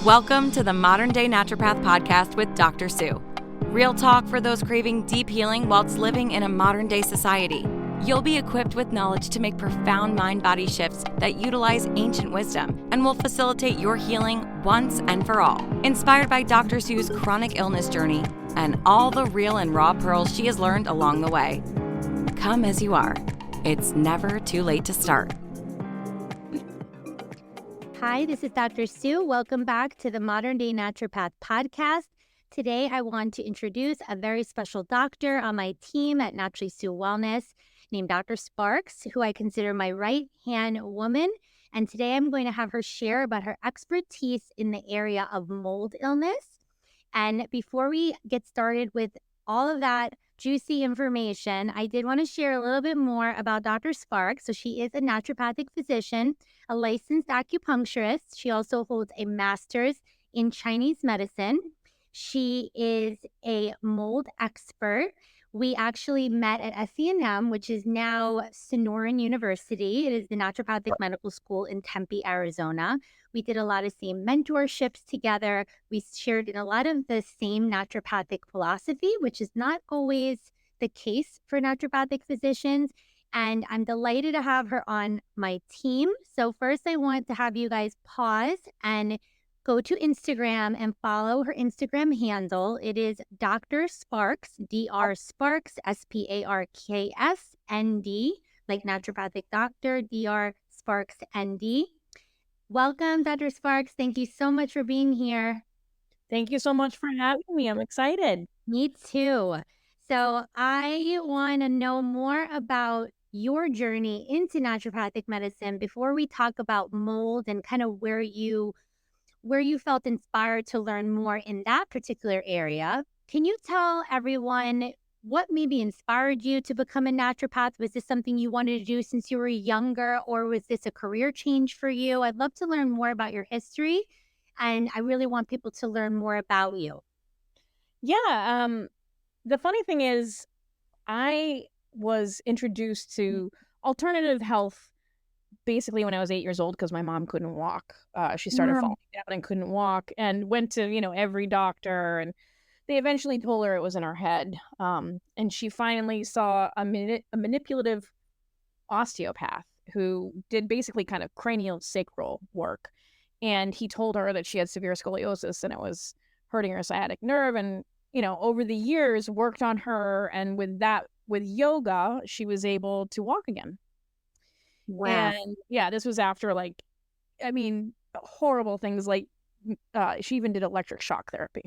Welcome to the Modern Day Naturopath podcast with Dr. Sue. Real talk for those craving deep healing whilst living in a modern day society. You'll be equipped with knowledge to make profound mind-body shifts that utilize ancient wisdom and will facilitate your healing once and for all. Inspired by Dr. Sue's chronic illness journey and all the real and raw pearls she has learned along the way. Come as you are. It's never too late to start. Hi, this is Dr. Sue. Welcome back to the Modern Day Naturopath podcast. Today, I want to introduce a very special doctor on my team at Naturally Sue Wellness named Dr. Sparks, who I consider my right-hand woman. And today, I'm going to have her share about her expertise in the area of mold illness. And before we get started with all of that juicy information, I did want to share a little bit more about Dr. Sparks. So she is a naturopathic physician, a licensed acupuncturist. She also holds a master's in Chinese medicine. She is a mold expert. We actually met at SENM, which is now Sonoran University. It is the Naturopathic Medical School in Tempe, Arizona. We did a lot of same mentorships together. We shared in a lot of the same naturopathic philosophy, which is not always the case for naturopathic physicians. And I'm delighted to have her on my team. So first, I want to have you guys pause and go to Instagram and follow her Instagram handle. It is Dr. Sparks, Dr. Sparks, Sparks, ND, like naturopathic doctor, Dr. Sparks, ND. Welcome, Dr. Sparks. Thank you so much for being here. Thank you so much for having me. I'm excited. Me too. So I want to know more about your journey into naturopathic medicine before we talk about mold and kind of where you felt inspired to learn more in that particular area. Can you tell everyone what maybe inspired you to become a naturopath? Was this something you wanted to do since you were younger, or was this a career change for you? I'd love to learn more about your history, and I really want people to learn more about you. Yeah. The funny thing is, I was introduced to alternative health basically when I was 8 years old because my mom couldn't walk. She started falling down and couldn't walk, and went to, every doctor, and they eventually told her it was in her head. And she finally saw a manipulative osteopath who did basically kind of cranial sacral work. And he told her that she had severe scoliosis and it was hurting her sciatic nerve. And, over the years worked on her. And with yoga, she was able to walk again. Wow. And yeah, this was after horrible things like she even did electric shock therapy.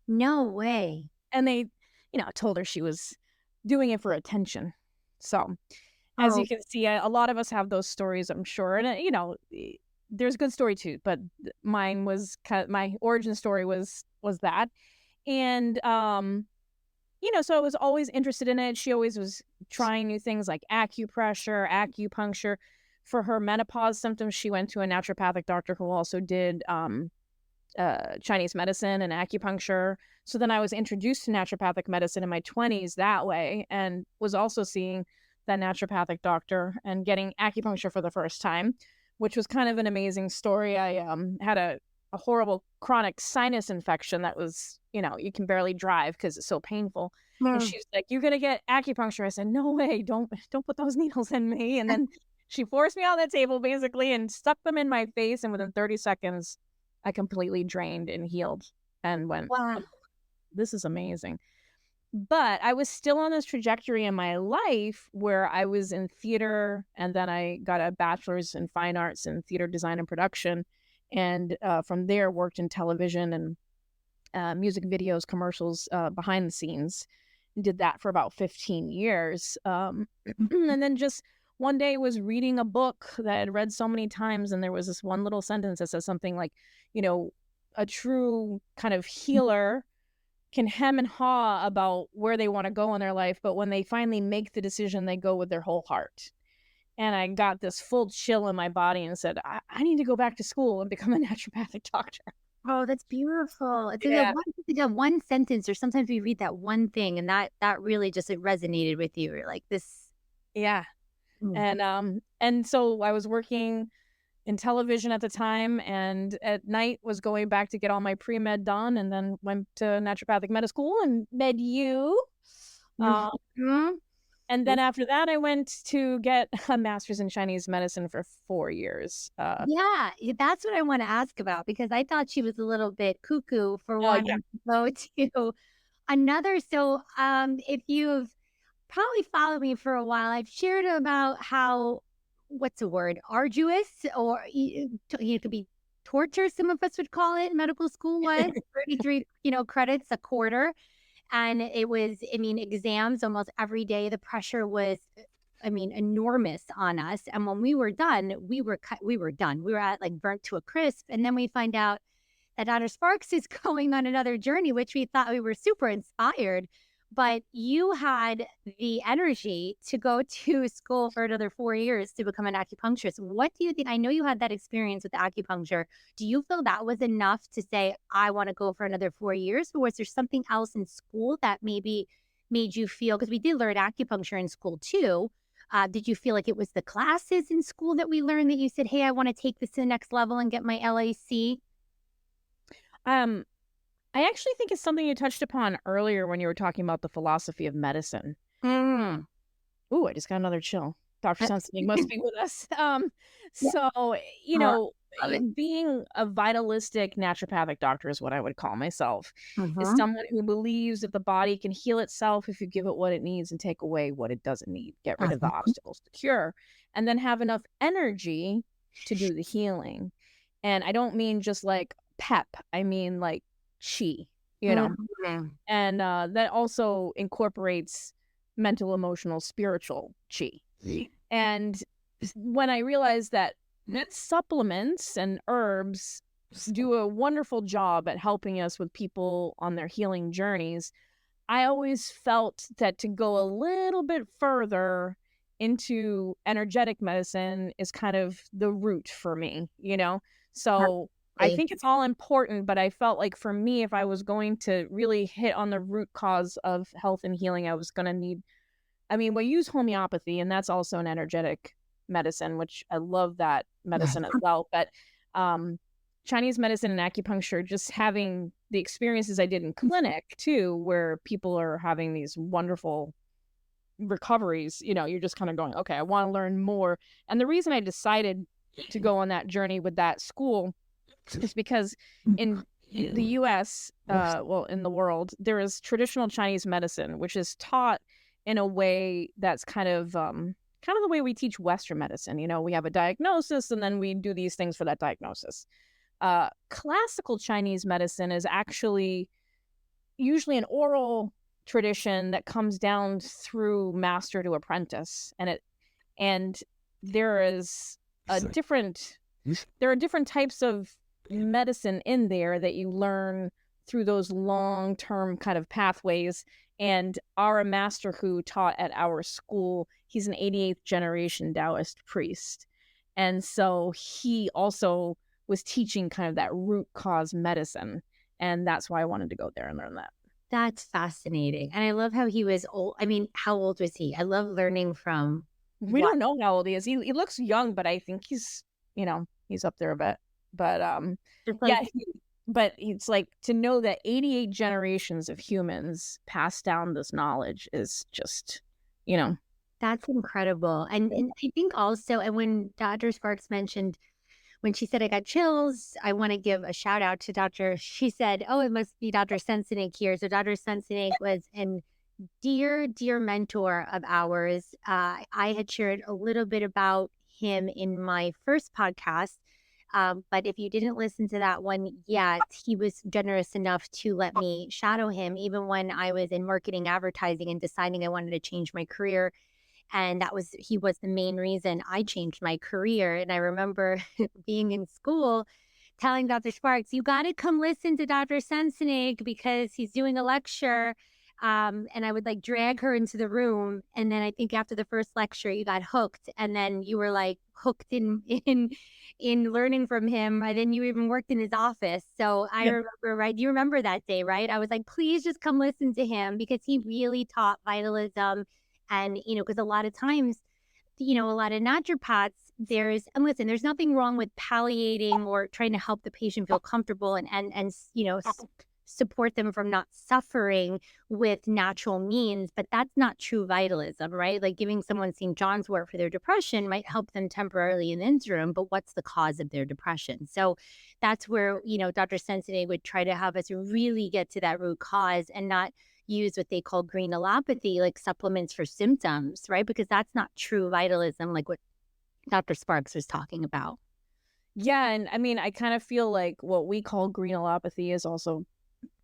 No way. And they, told her she was doing it for attention. So as you can see, a lot of us have those stories, I'm sure. And, there's a good story too, but mine was my origin story was that. And, so I was always interested in it. She always was trying new things like acupressure, acupuncture. For her menopause symptoms, she went to a naturopathic doctor who also did Chinese medicine and acupuncture. So then I was introduced to naturopathic medicine in my 20s that way, and was also seeing that naturopathic doctor and getting acupuncture for the first time, which was kind of an amazing story. I had a horrible chronic sinus infection that was, you can barely drive because it's so painful. And she's like, "You're going to get acupuncture." I said, "No way, don't put those needles in me." And then she forced me on the table basically and stuck them in my face. And within 30 seconds, I completely drained and healed and went, Wow. This is amazing. But I was still on this trajectory in my life where I was in theater, and then I got a bachelor's in fine arts in theater design and production. And from there worked in television and music videos, commercials, behind the scenes. Did that for about 15 years. And then just one day was reading a book that I'd read so many times, and there was this one little sentence that says something like, a true kind of healer can hem and haw about where they want to go in their life, but when they finally make the decision, they go with their whole heart. And I got this full chill in my body and said, I need to go back to school and become a naturopathic doctor. Oh, that's beautiful. It's like one sentence, or sometimes we read that one thing and that really just resonated with you. You're like, this. Yeah. And so I was working in television at the time, and at night was going back to get all my pre-med done, and then went to naturopathic med school and med you. Mhm. And then after that, I went to get a master's in Chinese medicine for 4 years. Yeah, that's what I want to ask about because I thought she was a little bit cuckoo for Oh, yeah. wanting to go to another. So, if you've probably followed me for a while, I've shared about how, what's the word, arduous or it could be torture, some of us would call it, medical school was 33, credits a quarter. And it was, I mean, exams almost every day. The pressure was, I mean, enormous on us. And when we were done, we were done. We were at like burnt to a crisp. And then we find out that Dr. Sparks is going on another journey, which we thought we were super inspired. But you had the energy to go to school for another 4 years to become an acupuncturist. What do you think? I know you had that experience with acupuncture. Do you feel that was enough to say, I want to go for another 4 years? Or was there something else in school that maybe made you feel, because we did learn acupuncture in school too. Did you feel like it was the classes in school that we learned that you said, hey, I want to take this to the next level and get my LAC? I actually think it's something you touched upon earlier when you were talking about the philosophy of medicine. Mm. Ooh, I just got another chill. Dr. Sunstein must be with us. Yeah. So, Love it. being a vitalistic naturopathic doctor is what I would call myself. Is Mhm. someone who believes that the body can heal itself if you give it what it needs and take away what it doesn't need, get rid of the Mhm. obstacles to cure, and then have enough energy to do the healing. And I don't mean just like pep, I mean like chi, Mhm. and that also incorporates mental, emotional, spiritual chi. And when I realized that supplements and herbs do a wonderful job at helping us with people on their healing journeys, I always felt that to go a little bit further into energetic medicine is kind of the route for me, So I think it's all important, but I felt like for me, if I was going to really hit on the root cause of health and healing, I was going to need, we use homeopathy, and that's also an energetic medicine, which I love that medicine as well. But Chinese medicine and acupuncture, just having the experiences I did in clinic too, where people are having these wonderful recoveries, you're just kind of going, okay, I want to learn more. And the reason I decided to go on that journey with that school is because in the US, in the world, there is traditional Chinese medicine, which is taught in a way that's kind of the way we teach Western medicine. We have a diagnosis and then we do these things for that diagnosis. Classical Chinese medicine is actually usually an oral tradition that comes down through master to apprentice, and there are different types of medicine in there that you learn through those long-term kind of pathways. And our master who taught at our school, he's an 88th generation Taoist priest, and so he also was teaching kind of that root cause medicine, and that's why I wanted to go there and learn that. That's fascinating. And I love how he was old. I mean, how old was he? I love learning from We don't know how old he is. He looks young, but I think he's up there a bit. But just like, but it's like to know that 88 generations of humans pass down this knowledge is just, that's incredible. And I think also, and when Dr. Sparks mentioned, when she said I got chills, I want to give a shout out to she said, oh, it must be Dr. Sensenig here. So Dr. Sensenig was an dear, dear mentor of ours. I had shared a little bit about him in my first podcast. But if you didn't listen to that one yet, he was generous enough to let me shadow him, even when I was in marketing advertising and deciding I wanted to change my career. And he was the main reason I changed my career. And I remember being in school telling Dr. Sparks, you got to come listen to Dr. Sensenig because he's doing a lecture. And I would like drag her into the room. And then I think after the first lecture, you got hooked. And then you were like hooked in learning from him. And then you even worked in his office. So I remember, right? You remember that day, right? I was like, please just come listen to him because he really taught vitalism. And, because a lot of times, a lot of naturopaths, and listen, there's nothing wrong with palliating or trying to help the patient feel comfortable and support them from not suffering with natural means, but that's not true vitalism, right? Like giving someone St. John's wort for their depression might help them temporarily in the interim, but what's the cause of their depression? So that's where, Dr. Sensitive would try to have us really get to that root cause and not use what they call green allopathy, like supplements for symptoms, right? Because that's not true vitalism, like what Dr. Sparks was talking about. Yeah, and I mean, I kind of feel like what we call green allopathy is also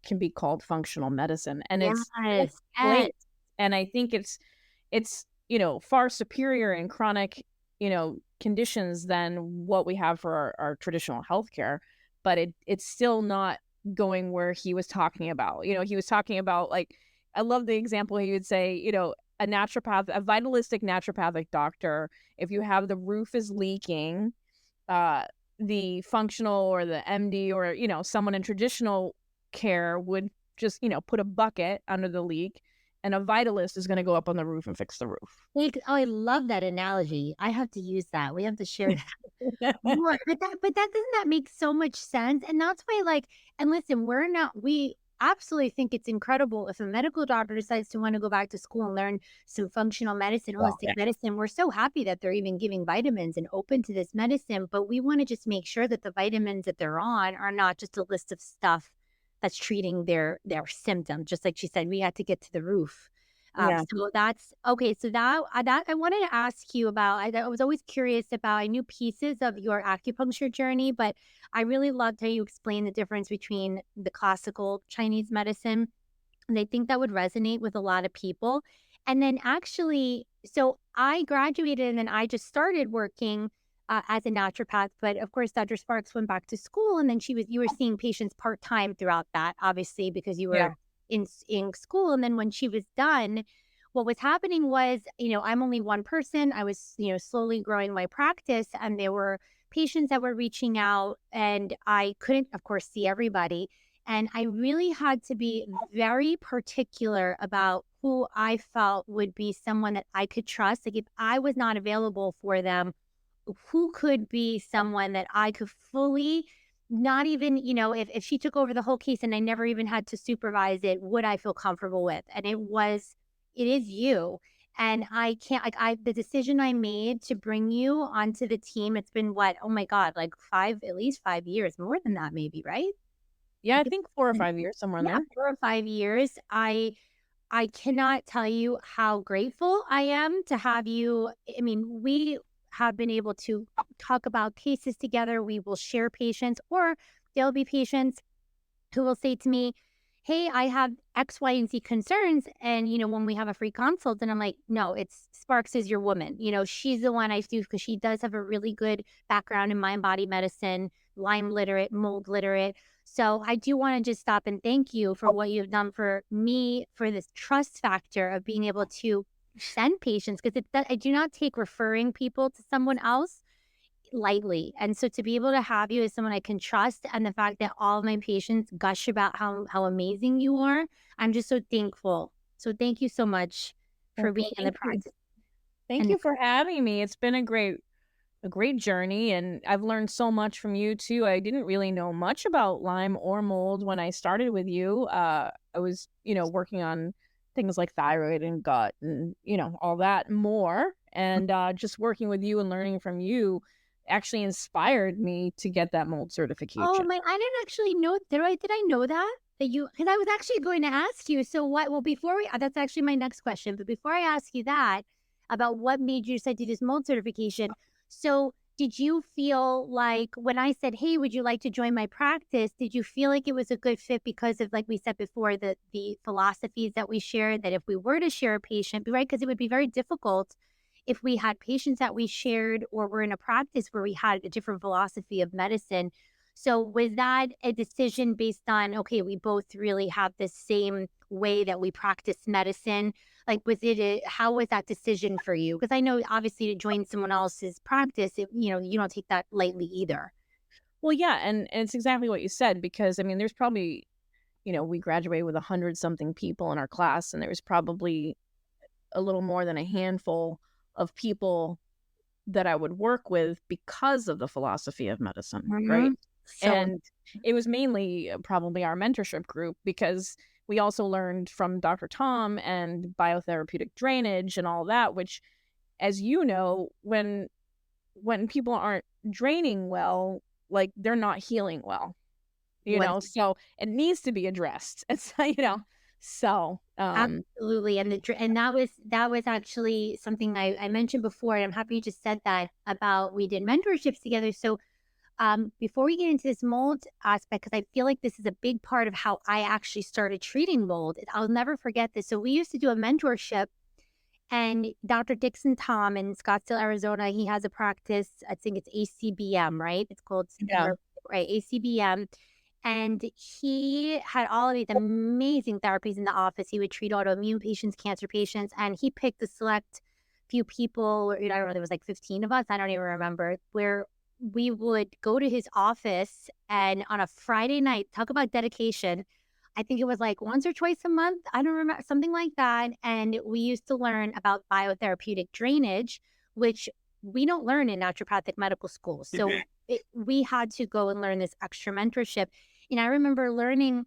can be called functional medicine, and it's great. And I think it's far superior in chronic conditions than what we have for our traditional healthcare, but it's still not going where he was talking about. He was talking about, like, I love the example he would say, a naturopath, a vitalistic naturopathic doctor, if you have the roof is leaking, the functional or the MD or someone in traditional care would just put a bucket under the leak, and a vitalist is going to go up on the roof and fix the roof. I love that analogy. I have to use that. We have to share that more. But doesn't that make so much sense? And that's why, and listen, we absolutely think it's incredible if a medical doctor decides to want to go back to school and learn some functional medicine, holistic medicine. We're so happy that they're even giving vitamins and open to this medicine, but we want to just make sure that the vitamins that they're on are not just a list of stuff that's treating their symptom. Just like she said, we had to get to the roof. So that's okay. So that I wanted to ask you about. I was always curious about. I knew pieces of your acupuncture journey, but I really loved how you explained the difference between the classical Chinese medicine, and I think that would resonate with a lot of people. And then actually, so I graduated, and then I just started working as a naturopath. But of course, Dr. Sparks went back to school, and then you were seeing patients part-time throughout that, obviously, because you were in school. And then when she was done, what was happening was, I'm only one person. I was, slowly growing my practice, and there were patients that were reaching out, and I couldn't, of course, see everybody. And I really had to be very particular about who I felt would be someone that I could trust. Like if I was not available for them, who could be someone that I could fully, not even, if she took over the whole case and I never even had to supervise it, would I feel comfortable with? And it is you. And I can't, the decision I made to bring you onto the team, it's been what, oh my God, at least 5 years, more than that maybe, right? Yeah, I think 4 or 5 years, somewhere in there. 4 or 5 years. I cannot tell you how grateful I am to have you. I mean, we have been able to talk about cases together. We will share patients, or there'll be patients who will say to me, hey, I have X, Y, and Z concerns. And, when we have a free consult, and I'm like, no, it's Sparks is your woman. She's the one I do, because she does have a really good background in mind body medicine, Lyme literate, mold literate. So I do want to just stop and thank you for what you've done for me, for this trust factor of being able to send patients, because I do not take referring people to someone else lightly. And so to be able to have you as someone I can trust, and the fact that all of my patients gush about how amazing you are, I'm just so thankful. So thank you so much for being in the practice. Thank you for having me. It's been a great journey, and I've learned so much from you too. I didn't really know much about Lyme or mold when I started with you. I was, working on things like thyroid and gut and, all that more. And just working with you and learning from you actually inspired me to get that mold certification. Oh my, I didn't actually know. Did I know that you, because I was actually going to ask you. So that's actually my next question. But before I ask you that about what made you decide to do this mold certification. So did you feel like when I said, hey, would you like to join my practice? Did you feel like it was a good fit because of, like we said before, the philosophies that we shared, that if we were to share a patient, right? Because it would be very difficult if we had patients that we shared, or were in a practice where we had a different philosophy of medicine. So was that a decision based on, okay, we both really have the same way that we practice medicine? Like, how was that decision for you? Because I know obviously to join someone else's practice, you don't take that lightly either. Well, yeah. And it's exactly what you said, because I mean, there's probably, we graduated with 100-something people in our class, and there was probably a little more than a handful of people that I would work with because of the philosophy of medicine, right? Mhm. So And it was mainly probably our mentorship group, because we also learned from Dr. Tom and biotherapeutic drainage and all that, which, as you know, when people aren't draining well, like, they're not healing well, what so it needs to be addressed. It's, so, absolutely, and and that was actually something I mentioned before, and I'm happy you just said that about we did mentorships together. So before we get into this mold aspect, because I feel like this is a big part of how I actually started treating mold, I'll never forget this. So we used to do a mentorship, and Dr. Dixon Tom in Scottsdale, Arizona, he has a practice. I think it's ACBM, right? It's called yeah. right, ACBM. And he had all of these amazing therapies in the office. He would treat autoimmune patients, cancer patients, and he picked a select few people. I don't know, there was like 15 of us. I don't even remember, where we would go to his office and on a Friday night, talk about dedication. I think it was like once or twice a month. I don't remember, something like that. And we used to learn about biotherapeutic drainage, which we don't learn in naturopathic medical school. So we had to go and learn this extra mentorship. And I remember learning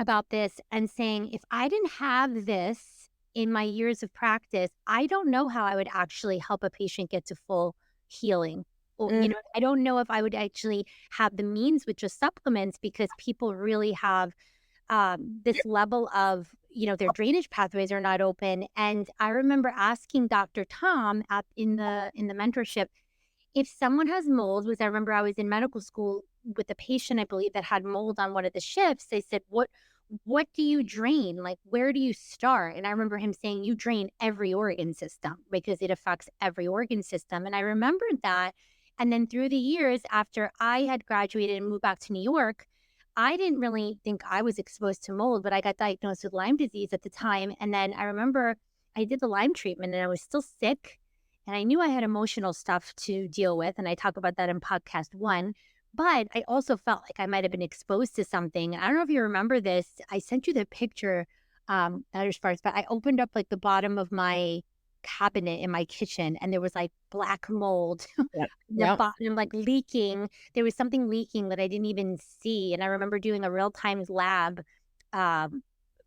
about this and saying, if I didn't have this in my years of practice, I don't know how I would actually help a patient get to full healing. Or, Mhm. I don't know if I would actually have the means with just supplements, because people really have this level of, their drainage pathways are not open. And I remember asking Dr. Tom in the mentorship, if someone has mold, because I remember I was in medical school with a patient, I believe, that had mold on one of the shifts. They said, what do you drain? Like, where do you start? And I remember him saying, you drain every organ system, because it affects every organ system. And I remembered that. And then through the years after I had graduated and moved back to New York, I didn't really think I was exposed to mold, but I got diagnosed with Lyme disease at the time. And then I remember I did the Lyme treatment and I was still sick. And I knew I had emotional stuff to deal with. And I talk about that in podcast 1. But I also felt like I might have been exposed to something. I don't know if you remember this. I sent you the picture, not as far as, but I opened up like the bottom of my cabinet in my kitchen, and there was like black mold Yep. in the Yep. bottom, like leaking. There was something leaking that I didn't even see. And I remember doing a real-time lab um,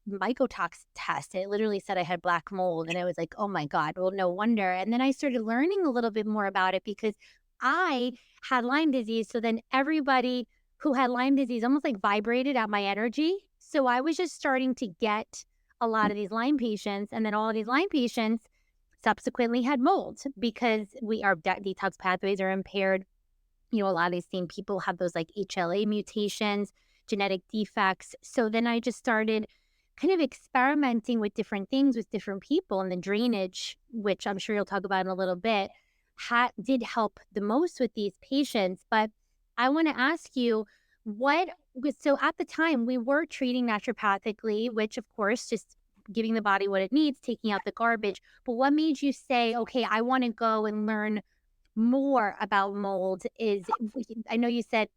mycotoxin test. And it literally said I had black mold. And I was like, oh my God, well, no wonder. And then I started learning a little bit more about it, because I had Lyme disease. So then everybody who had Lyme disease almost like vibrated at my energy. So I was just starting to get a lot of these Lyme patients. And then all of these Lyme patients subsequently had mold, because our detox pathways are impaired. A lot of these same people have those like HLA mutations, genetic defects. So then I just started kind of experimenting with different things with different people, and the drainage, which I'm sure you'll talk about in a little bit, did help the most with these patients. But I want to ask you, so at the time we were treating naturopathically, which of course just giving the body what it needs, taking out the garbage. But what made you say, okay, I want to go and learn more about mold? I know you said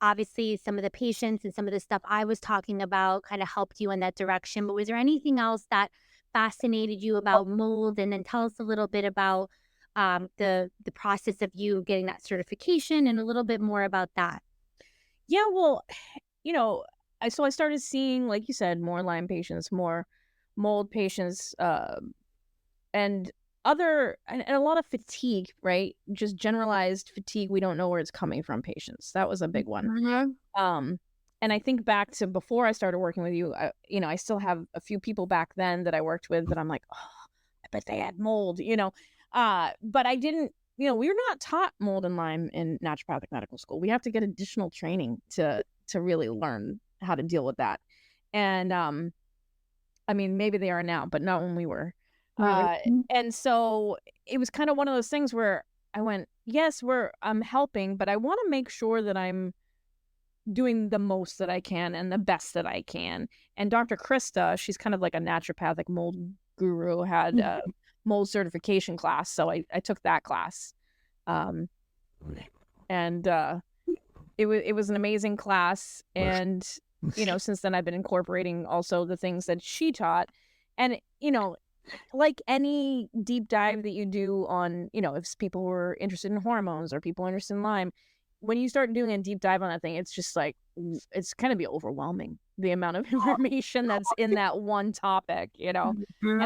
obviously some of the patients and some of the stuff I was talking about kind of helped you in that direction, but was there anything else that fascinated you about mold? And then tell us a little bit about the process of you getting that certification and a little bit more about that. Yeah, well, I started seeing, like you said, more Lyme patients, more mold patients, and and a lot of fatigue, right? Just generalized fatigue. We don't know where it's coming from patients. That was a big one. Mhm. And I think back to before I started working with you, I still have a few people back then that I worked with that I'm like, oh, I bet they had mold, but I didn't, we were not taught mold and Lyme in naturopathic medical school. We have to get additional training to really learn how to deal with that. And, I mean, maybe they are now, but not when we were. Right. And so it was kind of one of those things where I went, yes, I'm helping, but I want to make sure that I'm doing the most that I can and the best that I can. And Dr. Krista, she's kind of like a naturopathic mold guru, had a mold certification class. So I took that class. And it was an amazing class. And, since then I've been incorporating also the things that she taught. And, like any deep dive that you do on, if people were interested in hormones or people interested in Lyme, when you start doing a deep dive on that thing, it's just like, it's kind of be overwhelming, the amount of information that's in that one topic, and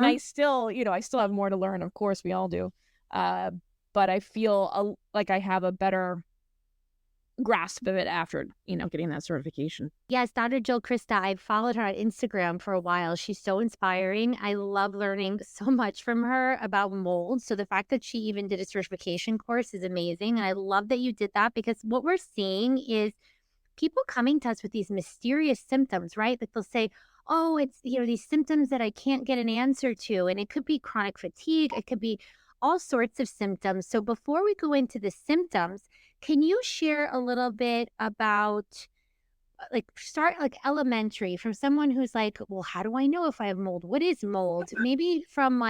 I still have more to learn. Of course, we all do. But I feel like I have a better grasp of it after, getting that certification. Yes, Dr. Jill Krista, I've followed her on Instagram for a while. She's so inspiring. I love learning so much from her about mold. So the fact that she even did a certification course is amazing. And I love that you did that, because what we're seeing is people coming to us with these mysterious symptoms, right? Like they'll say, oh, it's, these symptoms that I can't get an answer to. And it could be chronic fatigue. It could be all sorts of symptoms. So before we go into the symptoms, can you share a little bit about, start elementary, from someone who's like, well, how do I know if I have mold? What is mold? Maybe from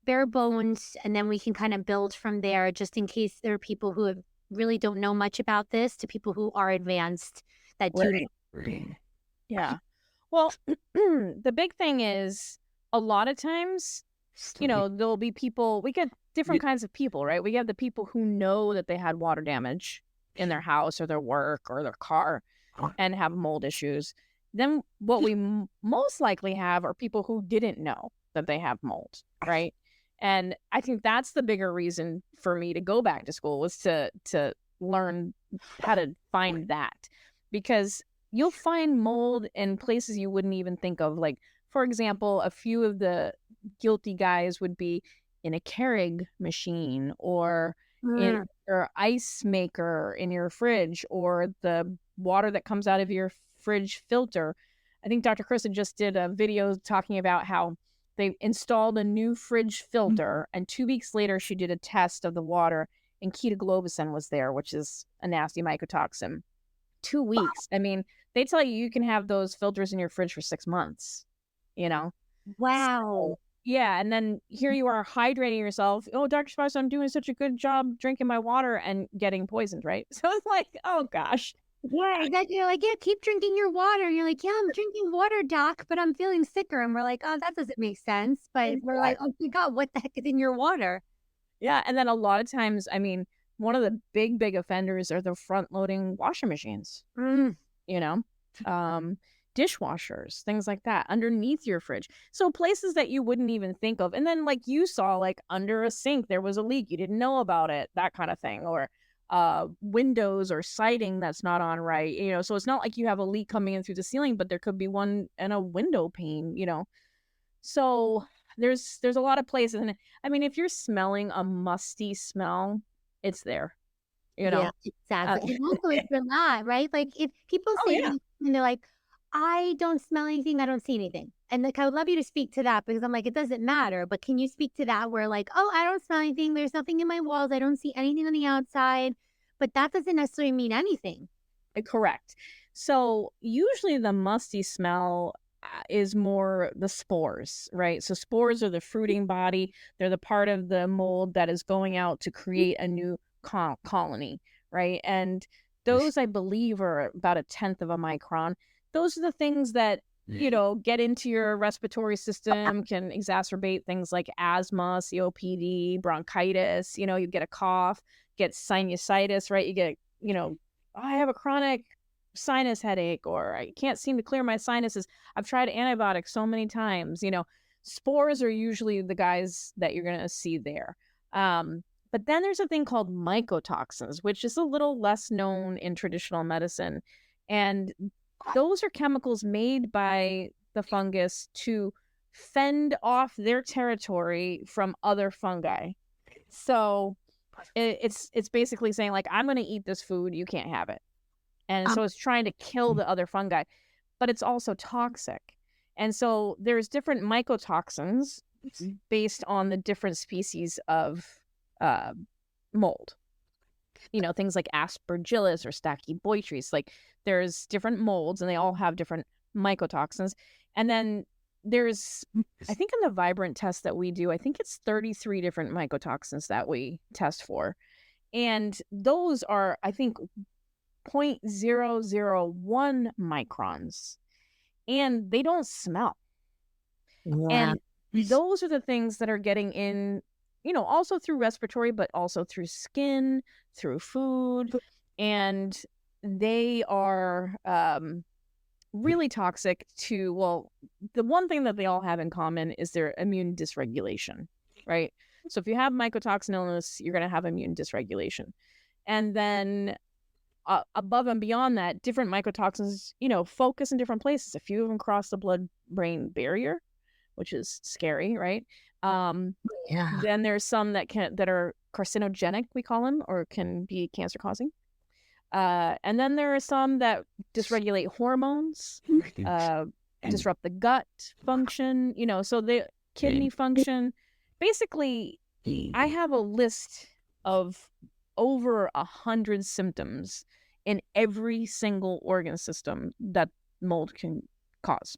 bare bones, and then we can kind of build from there, just in case there are people who really don't know much about this, to people who are advanced that do. Yeah. Well, the big thing is, a lot of times, there'll be people, we get different kinds of people, right? We have the people who know that they had water damage in their house or their work or their car and have mold issues. Then what we most likely have are people who didn't know that they have mold, right? And I think that's the bigger reason for me to go back to school, was to learn how to find that, because you'll find mold in places you wouldn't even think of. Like, for example, a few of the guilty guys would be in a Keurig machine, or in your ice maker in your fridge, or the water that comes out of your fridge filter. I think Dr. Kristen just did a video talking about how they installed a new fridge filter, and 2 weeks later she did a test of the water, and ketoglobicin was there, which is a nasty mycotoxin. 2 weeks. I mean, they tell you can have those filters in your fridge for 6 months, Wow. So, yeah, and then here you are hydrating yourself. Oh, Dr. Spice, I'm doing such a good job drinking my water, and getting poisoned, right? So it's like, oh gosh. Yeah, exactly. You're like, yeah, keep drinking your water. You're like, yeah, I'm drinking water, doc, but I'm feeling sicker. And we're like, oh, that doesn't make sense. But we're like, oh my God, what the heck is in your water? Yeah, and then a lot of times, I mean, one of the big offenders are the front-loading washing machines. Dishwashers, things like that, underneath your fridge. So places that you wouldn't even think of. And then, like you saw, like under a sink, there was a leak. You didn't know about it, that kind of thing. Or windows or siding that's not on right. So it's not like you have a leak coming in through the ceiling, but there could be one in a window pane, So there's a lot of places. And I mean, if you're smelling a musty smell, it's there. Yeah, exactly. And also, if you're not, right? Like, if people say to me, and they're like, I don't smell anything, I don't see anything. And like, I would love you to speak to that, because I'm like, it doesn't matter. But can you speak to that, where like, oh, I don't smell anything, there's nothing in my walls, I don't see anything on the outside, but that doesn't necessarily mean anything. Correct. So usually the musty smell is more the spores, right? So spores are the fruiting body. They're the part of the mold that is going out to create a new colony, right? And those, I believe, are about 1/10 of a micron. Those are the things that, get into your respiratory system, can exacerbate things like asthma, COPD, bronchitis. You get a cough, get sinusitis, right? You get, I have a chronic sinus headache, or I can't seem to clear my sinuses. I've tried antibiotics so many times. Spores are usually the guys that you're going to see there. But then there's a thing called mycotoxins, which is a little less known in traditional medicine. And those are chemicals made by the fungus to fend off their territory from other fungi. So it's basically saying, like, I'm going to eat this food, you can't have it. And so it's trying to kill the other fungi, but it's also toxic. And so there's different mycotoxins based on the different species of mold. Things like Aspergillus or Stachybotrys. Like, there's different molds, and they all have different mycotoxins. And then there's, I think in the Vibrant test that we do, I think it's 33 different mycotoxins that we test for. And those are, I think, 0.001 microns. And they don't smell. Yeah. those are the things that are getting in, also through respiratory, but also through skin, through food. And they are really toxic to, well, the one thing that they all have in common is their immune dysregulation, right? So if you have mycotoxin illness, you're going to have immune dysregulation. And then above and beyond that, different mycotoxins, focus in different places. A few of them cross the blood-brain barrier, which is scary, right? Then there's some that are carcinogenic, we call them, or can be cancer-causing. And then there are some that dysregulate hormones, disrupt the gut function, so the kidney function. Basically, I have a list of over 100 symptoms in every single organ system that mold can cause.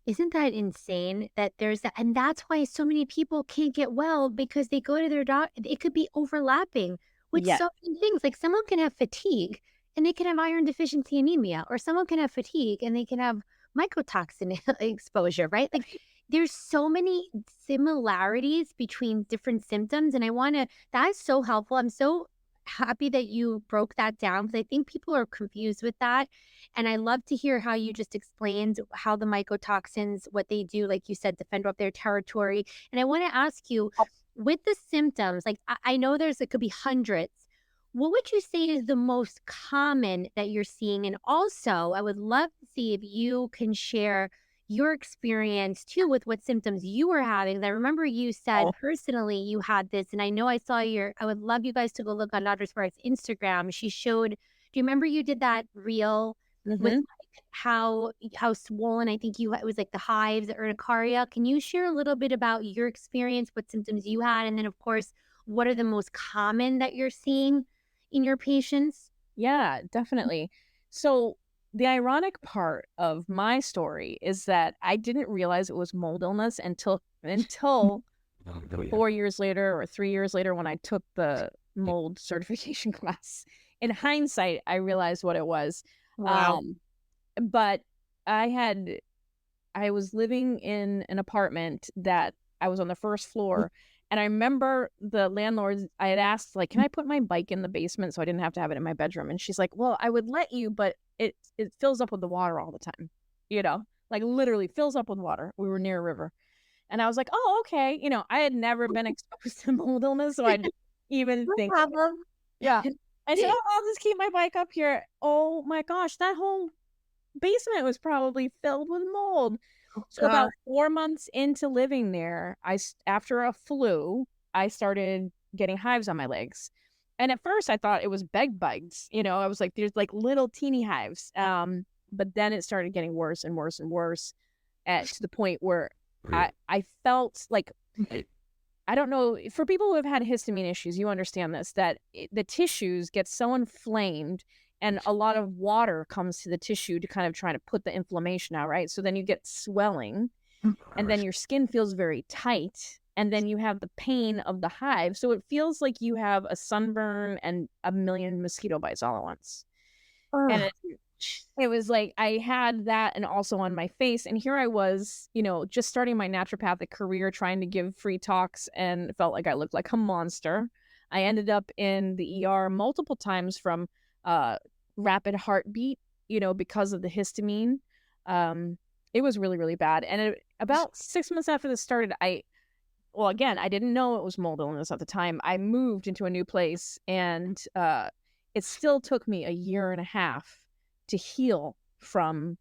Isn't that insane that there's that? And that's why so many people can't get well, because they go to their doctor. It could be overlapping with so many things. Like someone can have fatigue and they can have iron deficiency anemia, or someone can have fatigue and they can have mycotoxin exposure, right? Like there's so many similarities between different symptoms. And that's so helpful. I'm so happy that you broke that down, because I think people are confused with that. And I love to hear how you just explained how the mycotoxins, what they do, like you said, defend up their territory. And I want to ask you, with the symptoms, like I know it could be hundreds. What would you say is the most common that you're seeing? And also, I would love to see if you can share your experience too with what symptoms you were having. I remember you said personally you had this, and I know I would love you guys to go look on Dr. Spark's Instagram. She showed, do you remember you did that reel with like how swollen, I think it was like the hives, the urticaria. Can you share a little bit about your experience, what symptoms you had? And then of course, what are the most common that you're seeing in your patients? Yeah, definitely. So the ironic part of my story is that I didn't realize it was mold illness until 4 years later or 3 years later, when I took the mold certification class. In hindsight, I realized what it was. Wow. But I was living in an apartment that I was on the first floor. And I remember the landlord, I had asked, like, can I put my bike in the basement so I didn't have to have it in my bedroom? And she's like, well, I would let you, but it fills up with the water all the time, like literally fills up with water. We were near a river. And I was like, oh, okay. I had never been exposed to mold illness, so I didn't even think. No problem. Yeah. I said, oh, I'll just keep my bike up here. Oh my gosh, that whole basement was probably filled with mold. So about 4 months into living there, after a flu, I started getting hives on my legs. And at first I thought it was bed bugs. I was like, there's like little teeny hives. But then it started getting worse and worse and worse to the point where I felt like, I don't know, for people who have had histamine issues, you understand this, that the tissues get so inflamed and a lot of water comes to the tissue to kind of try to put the inflammation out, right? So then you get swelling, and then your skin feels very tight, and then you have the pain of the hive. So it feels like you have a sunburn and a million mosquito bites all at once. And it was like I had that, and also on my face. And here I was, just starting my naturopathic career, trying to give free talks, and felt like I looked like a monster. I ended up in the ER multiple times from rapid heartbeat, because of the histamine. It was really, really bad. And about 6 months after this started, I didn't know it was mold illness at the time. I moved into a new place, and it still took me a year and a half to heal from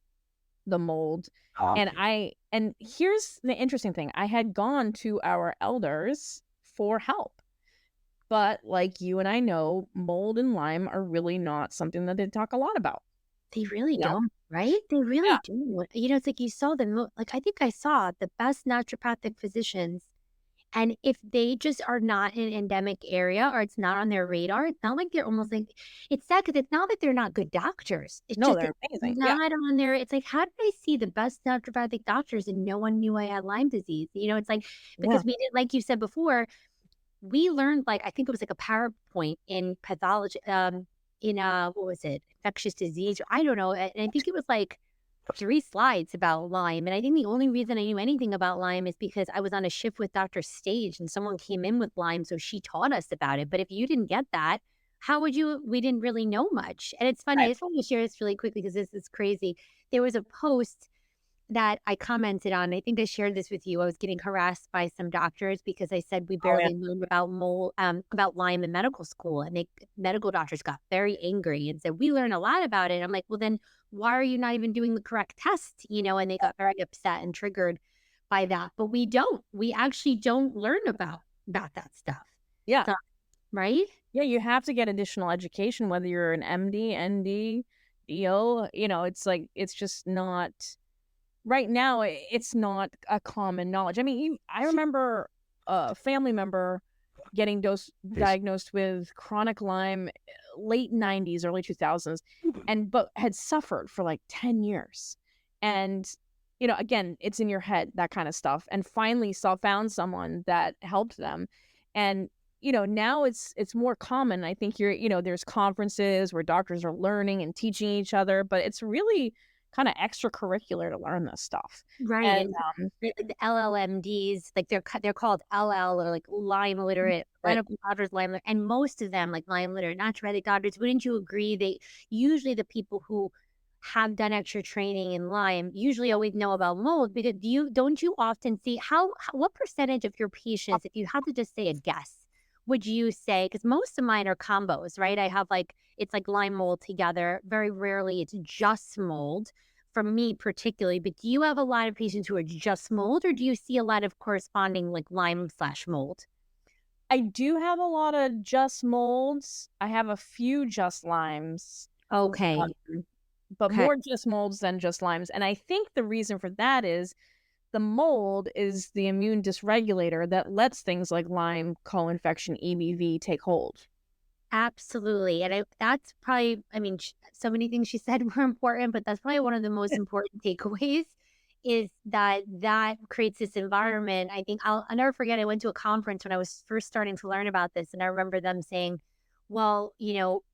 the mold. And here's the interesting thing. I had gone to our elders for help. But like you and I know, mold and Lyme are really not something that they talk a lot about. They really don't, right? They really do. It's like you saw them, like I think I saw the best naturopathic physicians. And if they just are not in an endemic area, or it's not on their radar, it's not like they're almost like, it's sad because it's not that they're not good doctors. It's just they're amazing. Not on there. It's like, how did I see the best naturopathic doctors and no one knew I had Lyme disease? It's like, because we did, like you said before, we learned, like, I think it was like a PowerPoint in pathology, what was it? Infectious disease. I don't know. And I think it was like 3 slides about Lyme. And I think the only reason I knew anything about Lyme is because I was on a shift with Dr. Stage and someone came in with Lyme. So she taught us about it. But if you didn't get that, how would you? We didn't really know much. And it's funny. I Right. just want to share this really quickly because this is crazy. There was a post that I commented on. I think I shared this with you. I was getting harassed by some doctors because I said we Oh, yeah. barely learned about about Lyme in medical school, and medical doctors got very angry and said we learn a lot about it. I'm like, well, then why are you not even doing the correct test? And they got very upset and triggered by that. But we don't. We actually don't learn about that stuff. Yeah. So, right? Yeah, you have to get additional education, whether you're an MD, ND, DO, it's like, it's just not, right now, it's not a common knowledge. I mean, I remember a family member getting diagnosed with chronic Lyme late 90s, early 2000s, but had suffered for like 10 years. And, again, it's in your head, that kind of stuff. And finally found someone that helped them. And, now it's more common. I think there's conferences where doctors are learning and teaching each other, but it's really kind of extracurricular to learn this stuff. Right. And The LLMDs, like they're called LL or like Lyme literate, Right. medical doctors, Lyme literate, and most of them like Lyme literate, naturopathic doctors. Wouldn't you agree? They usually the people who have done extra training in Lyme usually always know about mold because don't you often see what percentage of your patients, if you had to just say a guess, would you say? Because most of mine are combos, right? I have it's like Lyme mold together. Very rarely it's just mold for me particularly, but do you have a lot of patients who are just mold or do you see a lot of corresponding like Lyme/mold? I do have a lot of just molds. I have a few just limes, Okay. but Okay. more just molds than just limes. And I think the reason for that is the mold is the immune dysregulator that lets things like Lyme, co-infection, EBV take hold. Absolutely. And that's probably, I mean, so many things she said were important, but that's probably one of the most important takeaways is that creates this environment. I think I'll never forget. I went to a conference when I was first starting to learn about this. And I remember them saying, well,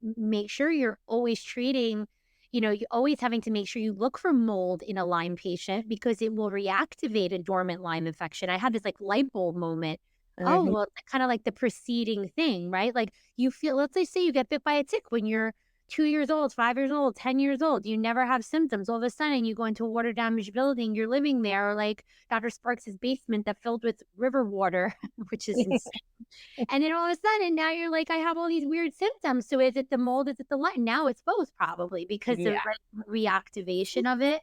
make sure you're always treating, you're always having to make sure you look for mold in a Lyme patient because it will reactivate a dormant Lyme infection. I had this like light bulb moment. Oh, well, kind of like the preceding thing, right? Like you feel, let's say you get bit by a tick when you're 2 years old, 5 years old, 10 years old, you never have symptoms. All of a sudden you go into a water damaged building, you're living there, or like Dr. Sparks' basement that filled with river water, which is insane. And then all of a sudden now you're like, I have all these weird symptoms. So is it the mold? Is it the light? Now it's both probably because of Yeah. reactivation of it.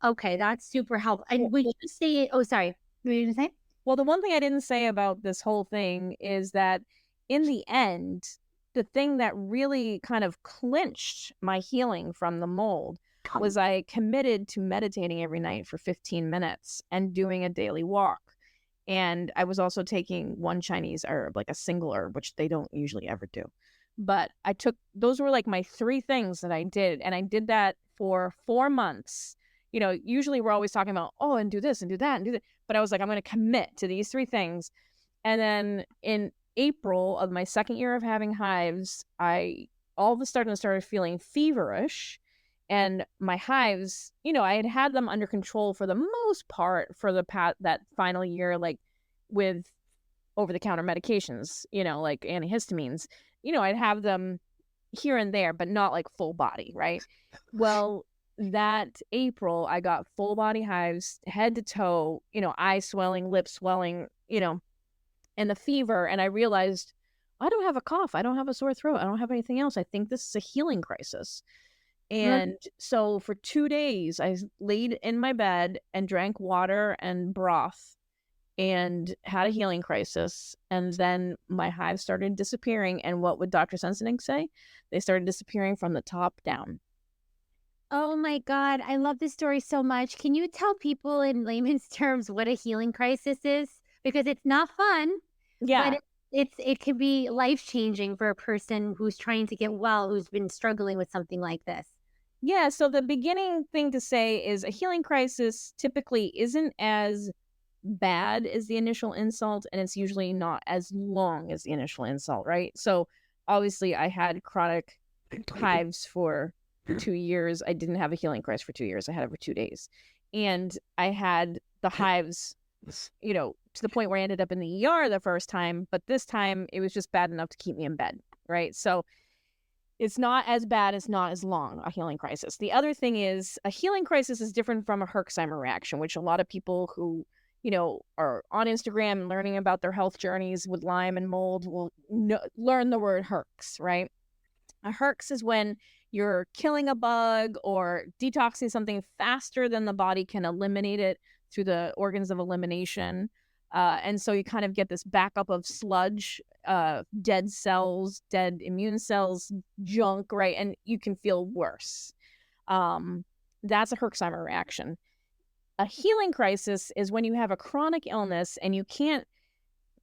Okay, that's super helpful. And would you say, oh, sorry, what were you going to say? Well, the one thing I didn't say about this whole thing is that in the end, the thing that really kind of clinched my healing from the mold was I committed to meditating every night for 15 minutes and doing a daily walk. And I was also taking one Chinese herb, like a single herb, which they don't usually ever do. But those were like my 3 things that I did. And I did that for 4 months. Usually we're always talking about, oh, and do this and do that and do that. But I was like, I'm going to commit to these 3 things. And then in April of my second year of having hives, I all of a sudden started feeling feverish. And my hives, I had them under control for the most part for that final year, like with over-the-counter medications, like antihistamines. I'd have them here and there, but not like full body, right? Well, that April, I got full body hives, head to toe, eye swelling, lip swelling, and the fever. And I realized I don't have a cough. I don't have a sore throat. I don't have anything else. I think this is a healing crisis. And so for 2 days, I laid in my bed and drank water and broth and had a healing crisis. And then my hives started disappearing. And what would Dr. Sensenig say? They started disappearing from the top down. Oh my God, I love this story so much. Can you tell people in layman's terms what a healing crisis is? Because it's not fun, Yeah. but it can be life-changing for a person who's trying to get well, who's been struggling with something like this. Yeah. So the beginning thing to say is a healing crisis typically isn't as bad as the initial insult, and it's usually not as long as the initial insult, right? So obviously I had chronic hives for 2 years. I didn't have a healing crisis for 2 years. I had it for 2 days. And I had the hives, to the point where I ended up in the ER the first time. But this time it was just bad enough to keep me in bed, right? So it's not as bad. It's not as long, a healing crisis. The other thing is a healing crisis is different from a Herxheimer reaction, which a lot of people who, are on Instagram and learning about their health journeys with Lyme and mold will learn the word Herx, right? A Herx is when you're killing a bug or detoxing something faster than the body can eliminate it through the organs of elimination. And so you kind of get this backup of sludge, dead cells, dead immune cells, junk, right? And you can feel worse. That's a Herxheimer reaction. A healing crisis is when you have a chronic illness and you can't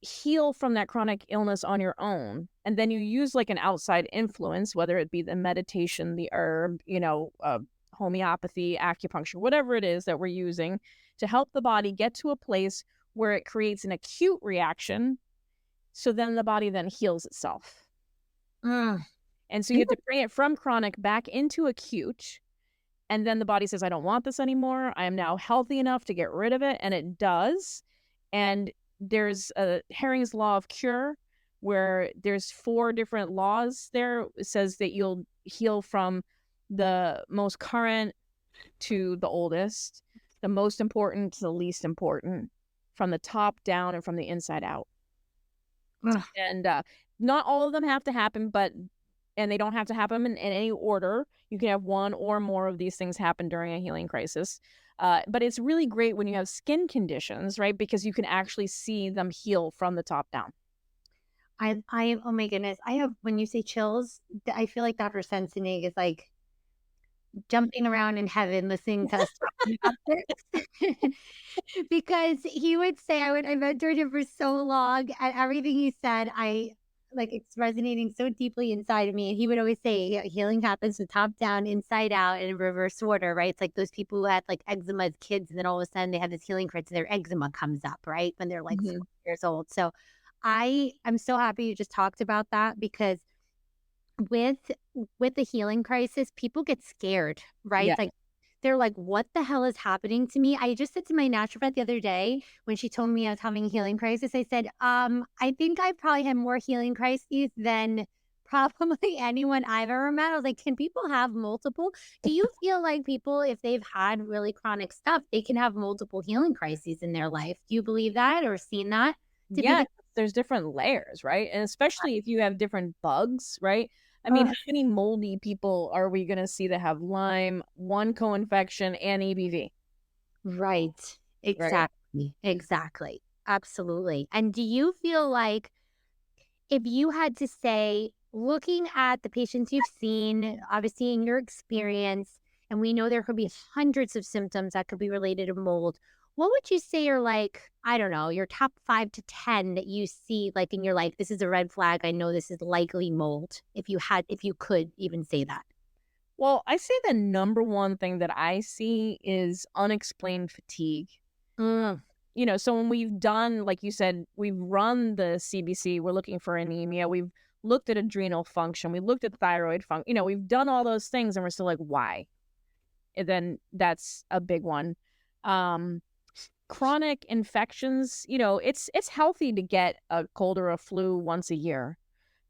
heal from that chronic illness on your own. And then you use like an outside influence, whether it be the meditation, the herb, homeopathy, acupuncture, whatever it is that we're using to help the body get to a place where it creates an acute reaction. So then the body then heals itself. And so you have to bring it from chronic back into acute. And then the body says, I don't want this anymore. I am now healthy enough to get rid of it. And it does. And there's a Herring's law of cure where there's 4 different laws there. It says that you'll heal from the most current to the oldest, the most important to the least important, from the top down and from the inside out. And not all of them have to happen, and they don't have to happen in any order. You can have one or more of these things happen during a healing crisis. But it's really great when you have skin conditions, right? Because you can actually see them heal from the top down. Oh my goodness. When you say chills, I feel like Dr. Sensenig is like jumping around in heaven listening to us talk about this. Because he would say, I mentored him for so long, and everything he said, it's resonating so deeply inside of me. And he would always say, healing happens from top down, inside out, in reverse order, right? It's like those people who had like eczema as kids, and then all of a sudden they have this healing crisis, their eczema comes up, right? When they're like 4 years old. So I'm so happy you just talked about that, because with the healing crisis, people get scared, right? Yeah. It's like, they're like, what the hell is happening to me? I just said to my naturopath the other day when she told me I was having a healing crisis, I said, I think I probably had more healing crises than probably anyone I've ever met. I was like, can people have multiple? Do you feel like people, if they've had really chronic stuff, they can have multiple healing crises in their life? Do you believe that or seen that? Yeah, there's different layers, right? And especially if you have different bugs, right? I mean, how many moldy people are we going to see that have Lyme, 1 co-infection, and EBV? Right. Exactly. Right. Exactly. Absolutely. And do you feel like, if you had to say, looking at the patients you've seen, obviously in your experience, and we know there could be hundreds of symptoms that could be related to mold, what would you say are like, I don't know, your top 5 to 10 that you see like in your life? This is a red flag. I know this is likely mold. If you could even say that. Well, I say the number one thing that I see is unexplained fatigue. So when we've done, like you said, we've run the CBC, we're looking for anemia, we've looked at adrenal function, we looked at thyroid function, we've done all those things, and we're still like, why? And then that's a big one. Chronic infections, it's healthy to get a cold or a flu once a year,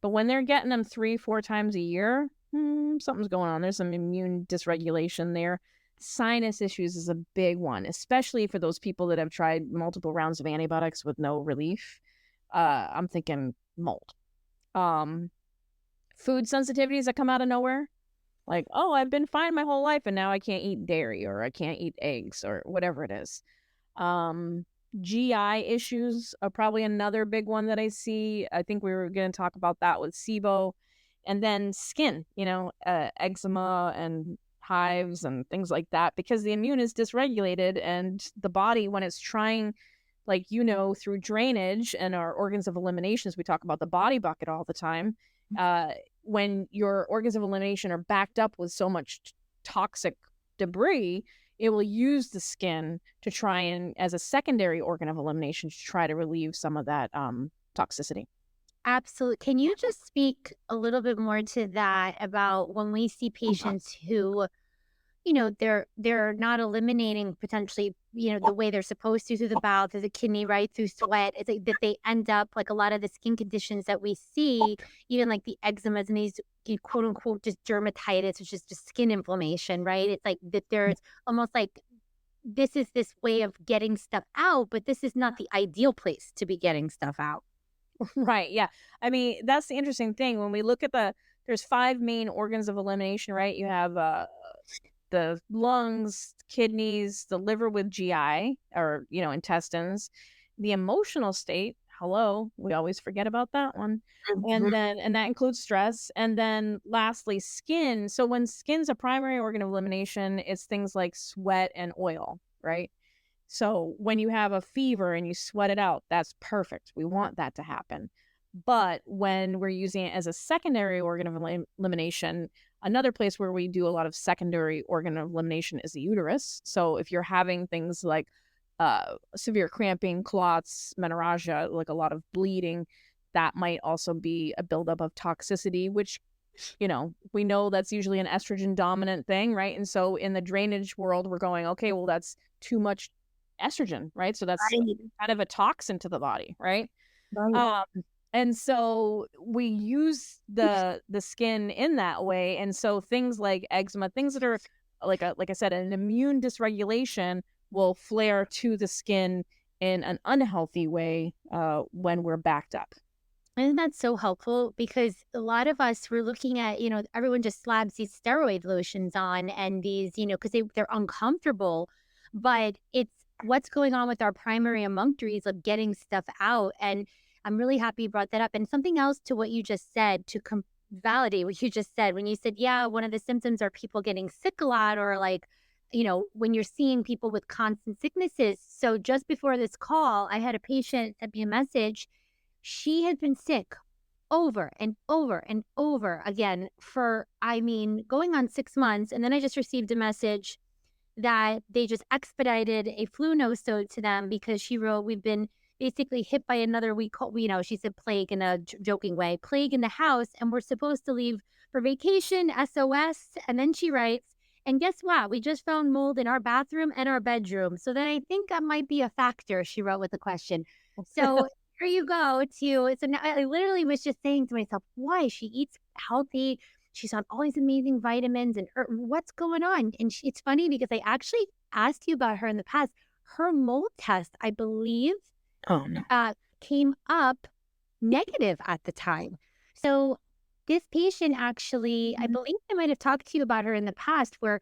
but when they're getting them 3-4 times a year, something's going on. There's some immune dysregulation there. Sinus issues is a big one, especially for those people that have tried multiple rounds of antibiotics with no relief. I'm thinking mold. Food sensitivities that come out of nowhere, like, oh, I've been fine my whole life and now I can't eat dairy, or I can't eat eggs, or whatever it is. GI issues are probably another big one that I see. I think we were going to talk about that with SIBO. And then skin, eczema and hives and things like that, because the immune is dysregulated, and the body, when it's trying, like, through drainage and our organs of eliminations, we talk about the body bucket all the time. When your organs of elimination are backed up with so much toxic debris, it will use the skin to try and, as a secondary organ of elimination, to try to relieve some of that toxicity. Absolutely. Can you just speak a little bit more to that about when we see patients who, they're not eliminating potentially, the way they're supposed to through the bowel, through the kidney, right, through sweat. It's like that they end up like a lot of the skin conditions that we see, even like the eczemas and these quote unquote just dermatitis, which is just skin inflammation, right? It's like that there's almost like this is this way of getting stuff out, but this is not the ideal place to be getting stuff out. Right. Yeah. I mean, that's the interesting thing. When we look at there's 5 main organs of elimination, right? You have the lungs, kidneys, the liver with GI or, intestines, the emotional state. Hello, we always forget about that one. And that includes stress. And then lastly, skin. So when skin's a primary organ of elimination, it's things like sweat and oil, right? So when you have a fever and you sweat it out, that's perfect. We want that to happen. But when we're using it as a secondary organ of elimination, another place where we do a lot of secondary organ of elimination is the uterus. So if you're having things like severe cramping, clots, menorrhagia, like a lot of bleeding, that might also be a buildup of toxicity, which, we know that's usually an estrogen dominant thing, right? And so in the drainage world, we're going, okay, well, that's too much estrogen, right? So that's Right. kind of a toxin to the body, right? Right. And so we use the skin in that way. And so things like eczema, things that are like I said, an immune dysregulation will flare to the skin in an unhealthy way when we're backed up. Isn't that so helpful? Because a lot of us were looking at, everyone just slabs these steroid lotions on and these, because they're uncomfortable. But it's what's going on with our primary emunctories of getting stuff out. And I'm really happy you brought that up. And something else to what you just said to validate what you just said, when you said, yeah, one of the symptoms are people getting sick a lot or like, when you're seeing people with constant sicknesses. So just before this call, I had a patient send me a message. She had been sick over and over and over again for, going on 6 months. And then I just received a message that they just expedited a flu no-so to them because she wrote, we've been basically hit by another, she said plague in a joking way, plague in the house. And we're supposed to leave for vacation, SOS. And then she writes, and guess what? We just found mold in our bathroom and our bedroom. So then I think that might be a factor, she wrote with a question. So here you go to, so now I literally was just saying to myself, why? She eats healthy. She's on all these amazing vitamins and what's going on? And it's funny because I actually asked you about her in the past. Her mold test, I believe, came up negative at the time. So this patient actually, I believe I might have talked to you about her in the past where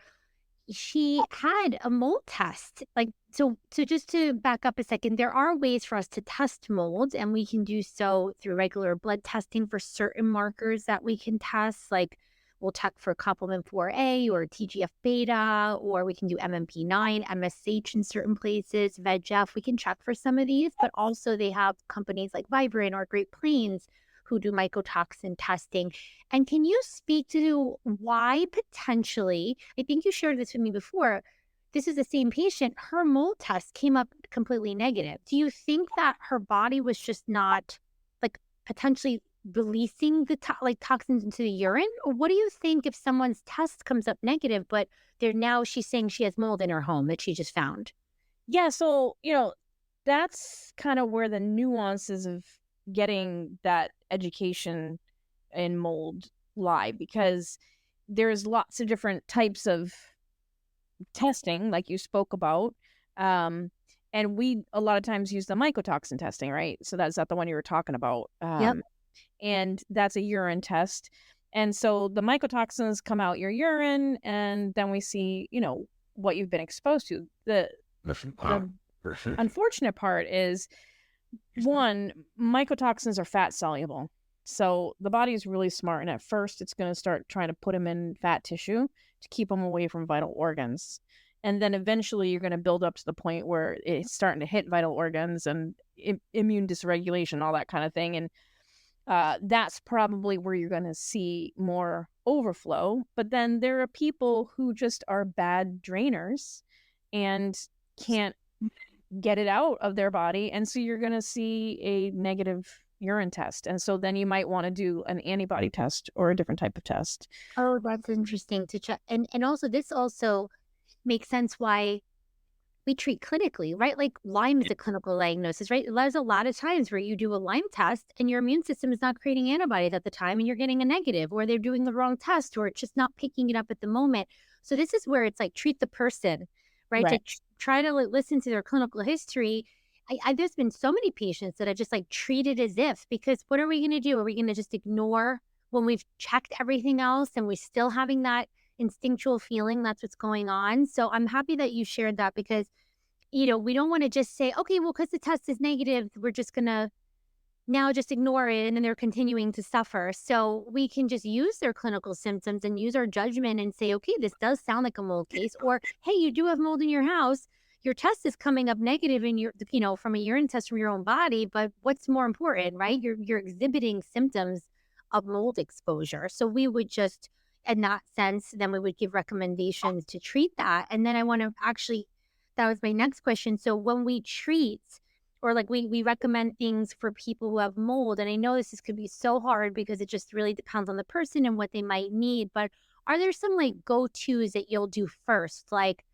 she had a mold test. So just to back up a second, there are ways for us to test mold, and we can do so through regular blood testing for certain markers that we can test. Like we'll check for complement 4A or TGF beta, or we can do MMP9, MSH in certain places, VEGF. We can check for some of these, but also they have companies like Vibrant or Great Plains who do mycotoxin testing. And can you speak to why potentially, I think you shared this with me before, this is the same patient, her mold test came up completely negative. Do you think that her body was just not like potentially releasing the toxins into the urine? Or what do you think if someone's test comes up negative, but she's saying she has mold in her home that she just found? Yeah. So, that's kind of where the nuances of getting that education in mold lie, because there's lots of different types of testing like you spoke about, and we a lot of times use the mycotoxin testing, right? So that's not the one you were talking about. Yep. And that's a urine test, and so the mycotoxins come out your urine, and then we see what you've been exposed to. The unfortunate part is, one, mycotoxins are fat soluble. So the body is really smart. And at first, it's going to start trying to put them in fat tissue to keep them away from vital organs. And then eventually, you're going to build up to the point where it's starting to hit vital organs and immune dysregulation, all that kind of thing. And that's probably where you're going to see more overflow. But then there are people who just are bad drainers and can't get it out of their body, and so you're going to see a negative urine test. And so then you might want to do an antibody test or a different type of test. Oh, that's interesting to check. And also this also makes sense why we treat clinically, right? Like Lyme is a clinical diagnosis, right? There's a lot of times where you do a Lyme test and your immune system is not creating antibodies at the time and you're getting a negative, or they're doing the wrong test, or it's just not picking it up at the moment. So this is where it's like treat the person, right? Right. To try to listen to their clinical history. There's been so many patients that I just like treated as if, because what are we going to do? Are we going to just ignore when we've checked everything else and we're still having that instinctual feeling that's what's going on? So I'm happy that you shared that, because we don't want to just say, okay, well, because the test is negative, we're just going to now just ignore it and then they're continuing to suffer. So we can just use their clinical symptoms and use our judgment and say, okay, this does sound like a mold case, or hey, you do have mold in your house. Your test is coming up negative in your, from a urine test from your own body. But what's more important, right? You're exhibiting symptoms of mold exposure. So we would just, in that sense, then we would give recommendations to treat that. And then I want to actually, that was my next question. So when we treat, or like we recommend things for people who have mold, and I know this could be so hard because it just really depends on the person and what they might need, but are there some like go-tos that you'll do first? Like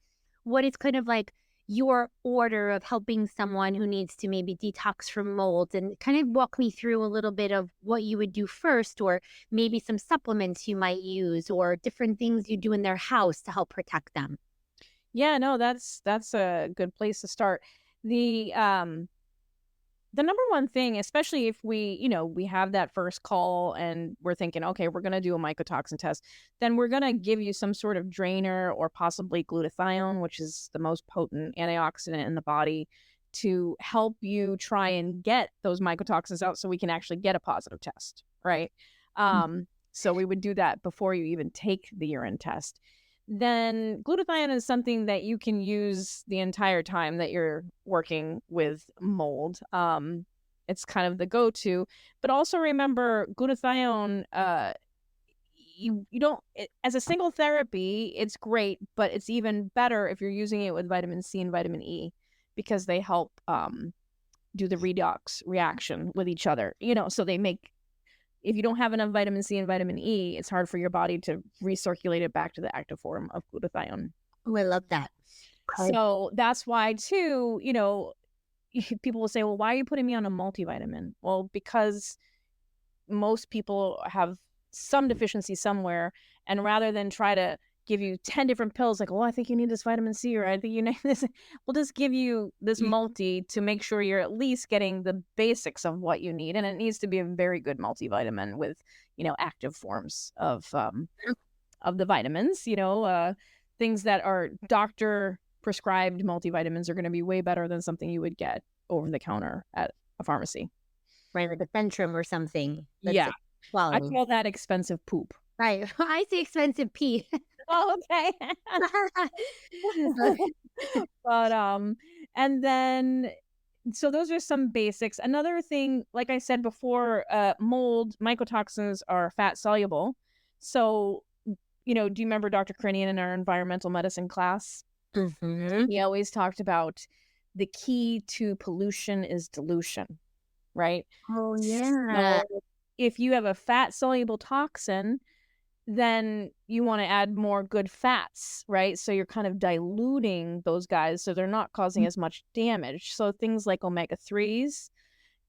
what is kind of like your order of helping someone who needs to maybe detox from mold, and kind of walk me through a little bit of what you would do first, or maybe some supplements you might use, or different things you do in their house to help protect them. Yeah, no, that's a good place to start. The number one thing, especially if we have that first call and we're thinking, okay, we're going to do a mycotoxin test, then we're going to give you some sort of drainer or possibly glutathione, which is the most potent antioxidant in the body, to help you try and get those mycotoxins out so we can actually get a positive test, right? So we would do that before you even take the urine test. Then glutathione is something that you can use the entire time that you're working with mold. It's kind of the go-to, but also remember glutathione, you don't, as a single therapy, it's great, but it's even better if you're using it with vitamin C and vitamin E, because they help do the redox reaction with each other, so they make, if you don't have enough vitamin C and vitamin E, it's hard for your body to recirculate it back to the active form of glutathione. Oh, I love that. So that's why too, people will say, well, why are you putting me on a multivitamin? Well, because most people have some deficiency somewhere, and rather than try to give you 10 different pills, like, oh, I think you need this vitamin C, or I think you need this, we'll just give you this multi to make sure you're at least getting the basics of what you need. And it needs to be a very good multivitamin with, active forms of the vitamins. Things that are doctor prescribed multivitamins are going to be way better than something you would get over the counter at a pharmacy. Right, like a Centrum or something. Yeah. I call that expensive poop. Right. I say expensive pee. Oh, okay. But and then, so those are some basics. Another thing, like I said before, mold mycotoxins are fat soluble. So, do you remember Dr. Krinian in our environmental medicine class? Mm-hmm. He always talked about the key to pollution is dilution, right? Oh, yeah. So if you have a fat soluble toxin, then you want to add more good fats, right? So you're kind of diluting those guys so they're not causing as much damage. So things like omega-3s,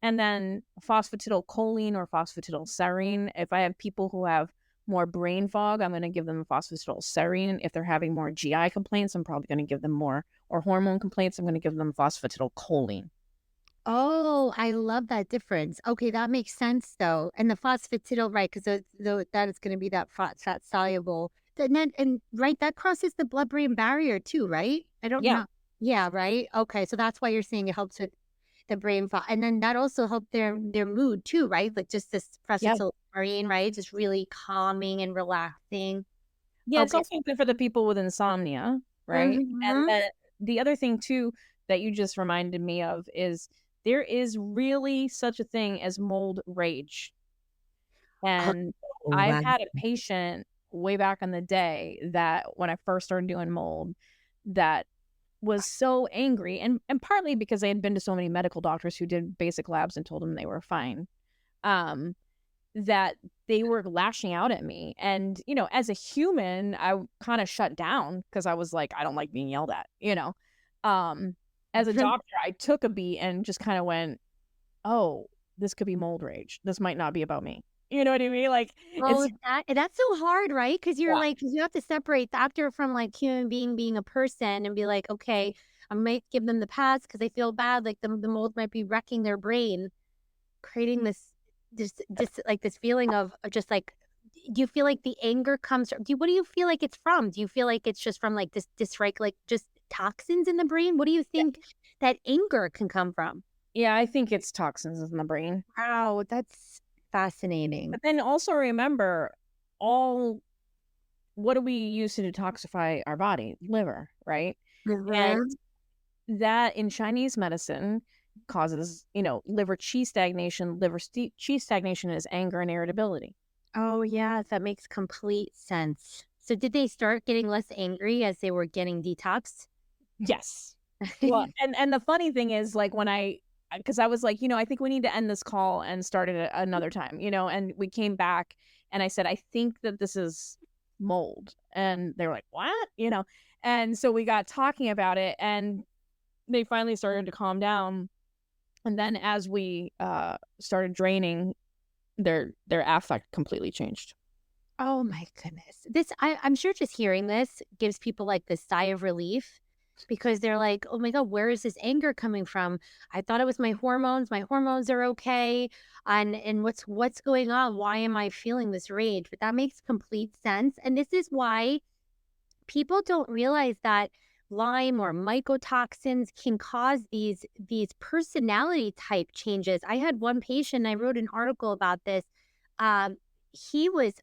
and then phosphatidylcholine or phosphatidylserine. If I have people who have more brain fog, I'm going to give them phosphatidylserine. If they're having more GI complaints, I'm probably going to give them more, or hormone complaints, I'm going to give them phosphatidylcholine. Oh, I love that difference. Okay, that makes sense though. And the phosphatidyl, right? Because that is going to be that fat soluble. And right, that crosses the blood-brain barrier too, right? I don't know. Yeah, right. Okay, so that's why you're saying it helps with the brain fog, and then that also helped their mood too, right? Like just this phosphatidylserine, right? Just really calming and relaxing. Yeah, it's also good for the people with insomnia, right? Mm-hmm. And then the other thing too that you just reminded me of is there is really such a thing as mold rage. And I've had a patient way back in the day that when I first started doing mold that was so angry, and partly because they had been to so many medical doctors who did basic labs and told them they were fine. that they were lashing out at me. And, as a human, I kind of shut down because I was like, I don't like being yelled at, As a doctor, I took a beat and just kind of went, oh, this could be mold rage. This might not be about me. You know what I mean? Like, Oh, that's so hard, right? Because you're Yeah. like, you have to separate doctor from like human being a person, and be like, okay, I might give them the pass because I feel bad. Like the mold might be wrecking their brain, creating this like this feeling of just like, do you feel like the anger comes from, what do you feel like it's from? Do you feel like it's just from like this dislike, like just toxins in the brain? What do you think that anger can come from? Yeah, I think it's toxins in the brain. Wow, that's fascinating. But then also remember, what do we use to detoxify our body? Liver, right? And that in Chinese medicine causes, liver qi stagnation. Qi stagnation is anger and irritability. Oh, yeah, that makes complete sense. So did they start getting less angry as they were getting detoxed? Yes. Well, and the funny thing is, like, because I was like, I think we need to end this call and start it another time, and we came back and I said, I think that this is mold. And they were like, what? And so we got talking about it and they finally started to calm down. And then as we started draining, their affect completely changed. Oh my goodness. I'm sure just hearing this gives people like this sigh of relief, because they're like, oh my God, where is this anger coming from? I thought it was my hormones. My hormones are okay. And what's going on? Why am I feeling this rage? But that makes complete sense. And this is why people don't realize that Lyme or mycotoxins can cause these personality type changes. I had one patient, I wrote an article about this. He was,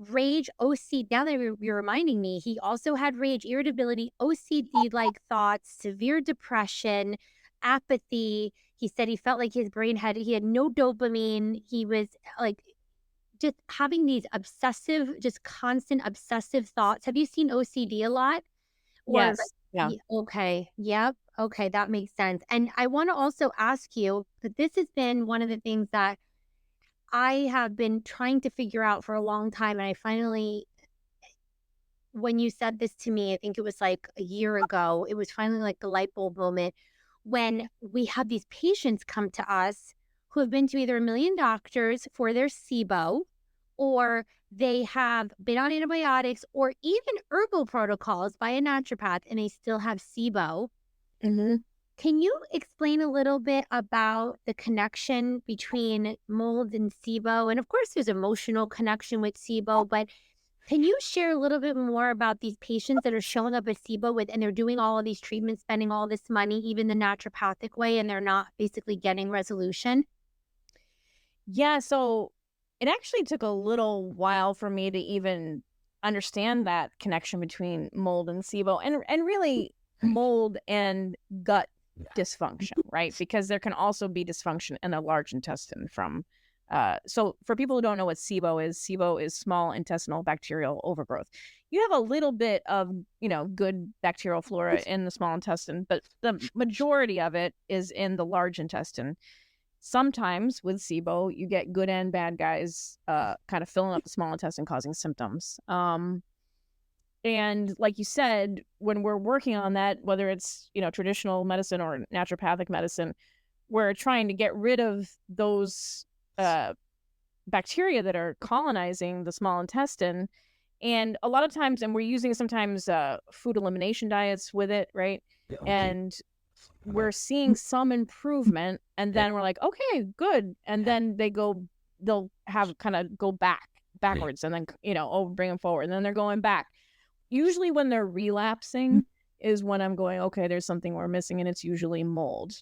rage, OCD. Now that you're reminding me, he also had rage, irritability, OCD-like thoughts, severe depression, apathy. He said he felt like his brain he had no dopamine. He was like just having these just constant obsessive thoughts. Have you seen OCD a lot? Or Yes. Yeah. okay. Yep. Okay. That makes sense. And I want to also ask you that this has been one of the things that I have been trying to figure out for a long time. And I finally, when you said this to me, I think it was like a year ago, it was finally like the light bulb moment when we have these patients come to us who have been to either a million doctors for their SIBO, or they have been on antibiotics or even herbal protocols by a naturopath, and they still have SIBO. Mm-hmm. Can you explain a little bit about the connection between mold and SIBO? And of course, there's emotional connection with SIBO, but can you share a little bit more about these patients that are showing up at SIBO and they're doing all of these treatments, spending all this money, even the naturopathic way, and they're not basically getting resolution? Yeah, so it actually took a little while for me to even understand that connection between mold and SIBO, and really mold and gut dysfunction, right? Because there can also be dysfunction in the large intestine from so for people who don't know what SIBO is small intestinal bacterial overgrowth. You have a little bit of, good bacterial flora in the small intestine, but the majority of it is in the large intestine. Sometimes with SIBO, you get good and bad guys kind of filling up the small intestine, causing symptoms. And like you said, when we're working on that, whether it's, traditional medicine or naturopathic medicine, we're trying to get rid of those bacteria that are colonizing the small intestine. And a lot of times, and we're using sometimes food elimination diets with it, right? Yeah, okay. And we're seeing some improvement, and then we're like, okay, good. And then they'll have kind of go backwards, and then, bring them forward, and then they're going back. Usually when they're relapsing is when I'm going, okay, there's something we're missing, and it's usually mold.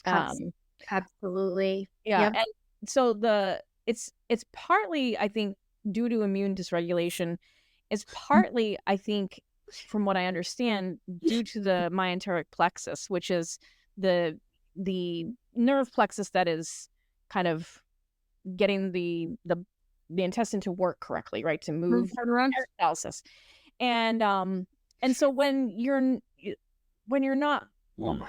Absolutely. Yeah. Yep. And so it's partly, I think, due to immune dysregulation. It's partly, I think, from what I understand, due to the myenteric plexus, which is the nerve plexus that is kind of getting the intestine to work correctly, right? To move peristalsis. And so when you're not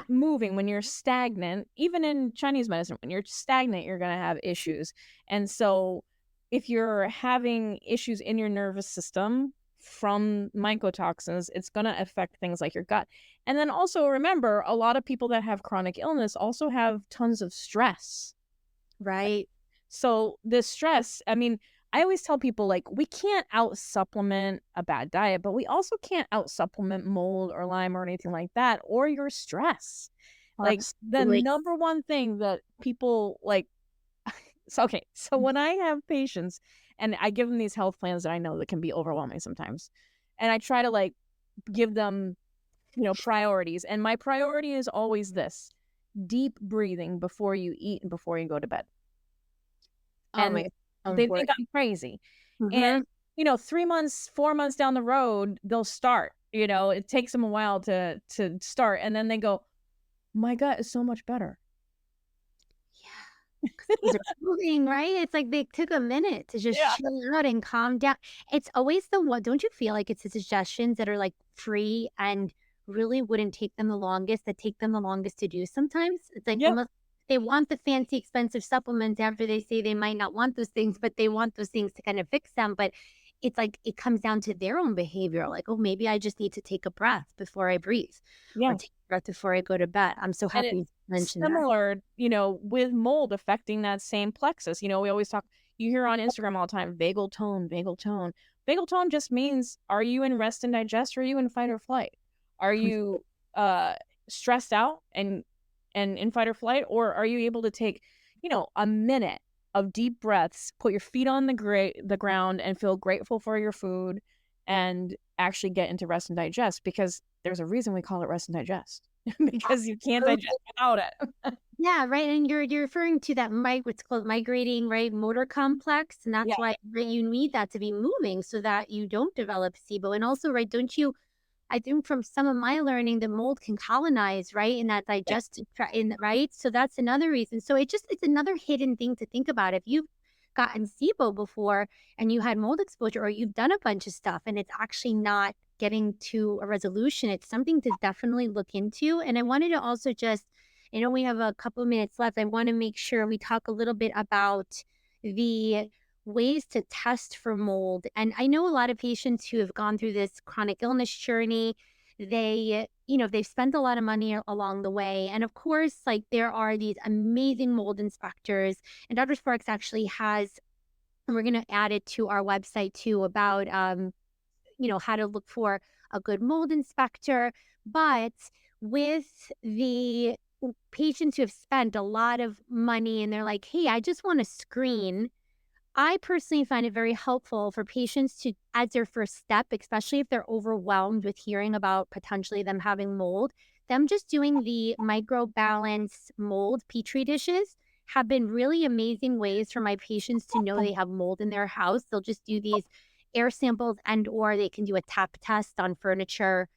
moving, when you're stagnant, even in Chinese medicine, when you're stagnant, you're going to have issues. And so if you're having issues in your nervous system from mycotoxins, it's going to affect things like your gut. And then also remember, a lot of people that have chronic illness also have tons of stress. Right. So this stress, I mean, I always tell people, like, we can't out supplement a bad diet, but we also can't out supplement mold or Lyme or anything like that, or your stress. Like, the Absolutely. number one thing that people like, so when I have patients and I give them these health plans that I know that can be overwhelming sometimes, and I try to like give them, priorities, and my priority is always this: deep breathing before you eat and before you go to bed. And they think I'm crazy. And, 3 months, 4 months down the road, they'll start, it takes them a while to start. And then they go, my gut is so much better. Yeah. They're moving, right? It's like they took a minute to just chill out and calm down. It's always the one, don't you feel like it's the suggestions that are like free and really wouldn't take them the longest, that take them the longest to do sometimes? It's like almost they want the fancy, expensive supplements after they say they might not want those things, but they want those things to kind of fix them. But it's like it comes down to their own behavior. Like, oh, maybe I just need to take a breath before I breathe. Or take a breath before I go to bed. I'm so happy you mentioned that. Similar, with mold affecting that same plexus. We always talk, you hear on Instagram all the time, vagal tone, vagal tone. Vagal tone just means, are you in rest and digest, or are you in fight or flight? Are you stressed out and in fight or flight, or are you able to take, a minute of deep breaths, put your feet on the ground and feel grateful for your food and actually get into rest and digest? Because there's a reason we call it rest and digest, because you can't digest without it. Yeah, right. And you're referring to that what's called migrating, right, motor complex. And that's why you need that to be moving so that you don't develop SIBO. And also, right, don't you, I think from some of my learning, the mold can colonize, right, in that digestive tract, right? So that's another reason. So it's another hidden thing to think about. If you've gotten SIBO before and you had mold exposure, or you've done a bunch of stuff and it's actually not getting to a resolution, it's something to definitely look into. And I wanted to also I know we have a couple of minutes left. I want to make sure we talk a little bit about the ways to test for mold. And I know a lot of patients who have gone through this chronic illness journey, they've spent a lot of money along the way. And of course, like, there are these amazing mold inspectors, and Dr. Sparks actually has, and we're going to add it to our website too, about, how to look for a good mold inspector. But with the patients who have spent a lot of money and they're like, hey, I just want to screen, I personally find it very helpful for patients to, as their first step, especially if they're overwhelmed with hearing about potentially them having mold, them just doing the microbalance mold Petri dishes have been really amazing ways for my patients to know they have mold in their house. They'll just do these air samples, or they can do a tap test on furniture.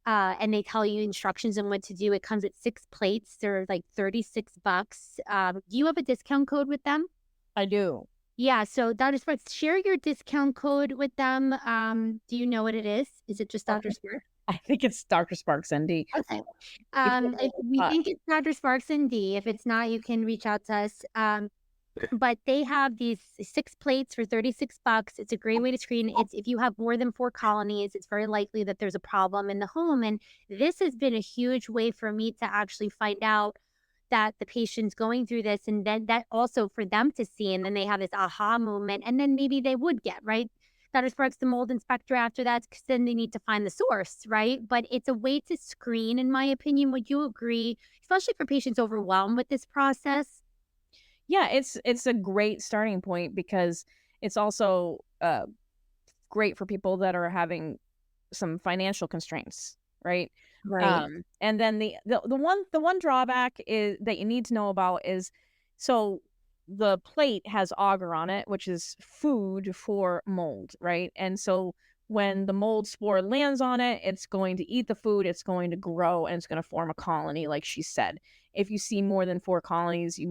And they tell you instructions on what to do. It comes with 6 plates. They're like $36. Do you have a discount code with them? I do. Yeah, so Dr. Sparks, share your discount code with them. Do you know what it is? Is it just Dr. Sparks? I think it's Dr. Sparks ND. Okay. We think it's Dr. Sparks ND. If it's not, you can reach out to us. But they have these 6 plates for $36. It's a great way to screen. It's if you have more than 4 colonies, it's very likely that there's a problem in the home. And this has been a huge way for me to actually find out that the patient's going through this, and then that also for them to see, and then they have this aha moment, and then maybe they would get, right, Dr. Sparks, the mold inspector after that, because then they need to find the source, right? But it's a way to screen, in my opinion. Would you agree, especially for patients overwhelmed with this process? Yeah, it's a great starting point, because it's also great for people that are having some financial constraints, right? Right. And then the one drawback is that you need to know about is, so the plate has agar on it, which is food for mold, right? And so when the mold spore lands on it, it's going to eat the food, it's going to grow, and it's going to form a colony, like she said. If you see more than 4 colonies, you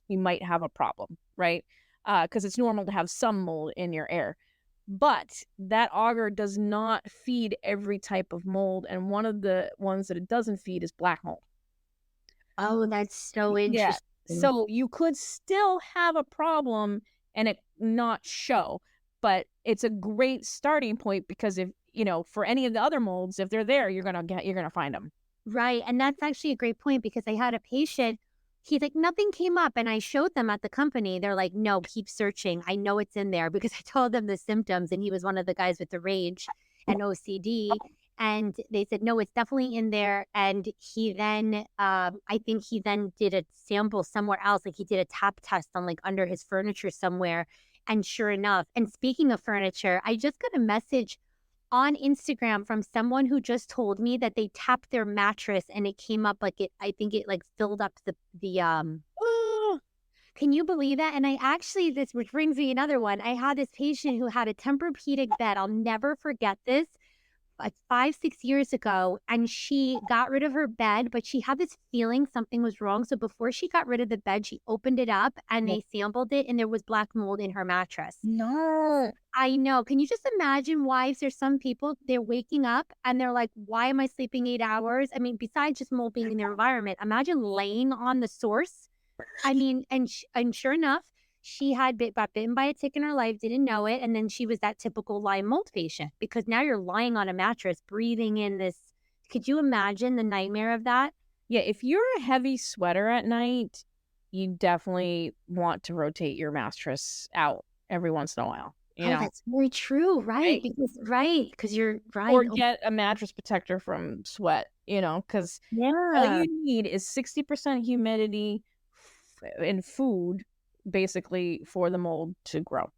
might have a problem, right? Because it's normal to have some mold in your air. But that agar does not feed every type of mold, and one of the ones that it doesn't feed is black mold. Oh, that's so Yeah. interesting. So you could still have a problem and it not show, but it's a great starting point because if, for any of the other molds, if they're there, you're going to find them. Right. And that's actually a great point because I had a patient, he's like, nothing came up. And I showed them at the company. They're like, no, keep searching. I know it's in there because I told them the symptoms. And he was one of the guys with the rage and OCD. And they said, no, it's definitely in there. And he then, I think he then did a sample somewhere else. Like he did a tap test on like under his furniture somewhere. And sure enough, and speaking of furniture, I just got a message on Instagram from someone who just told me that they tapped their mattress and it came up like I think it like filled up the Oh, can you believe that? And I actually, this which brings me another one. I had this patient who had a Tempur-Pedic bed. I'll never forget this. Like 5, 6 years ago, and she got rid of her bed, but she had this feeling something was wrong. So before she got rid of the bed, she opened it up and they sampled it, and there was black mold in her mattress. no. I know. Can you just imagine why there's some people, they're waking up and they're like, why am I sleeping 8 hours? I mean, besides just mold being in their environment, imagine laying on the source. I mean, and sure enough, she had got bitten by a tick in her life, didn't know it. And then she was that typical Lyme mold patient because now you're lying on a mattress, breathing in this. Could you imagine the nightmare of that? Yeah, if you're a heavy sweater at night, you definitely want to rotate your mattress out every once in a while. Oh, that's very true. Right. Right? Because you're right. Or get a mattress protector from sweat, because all Yeah. you need is 60% humidity in food, basically, for the mold to grow.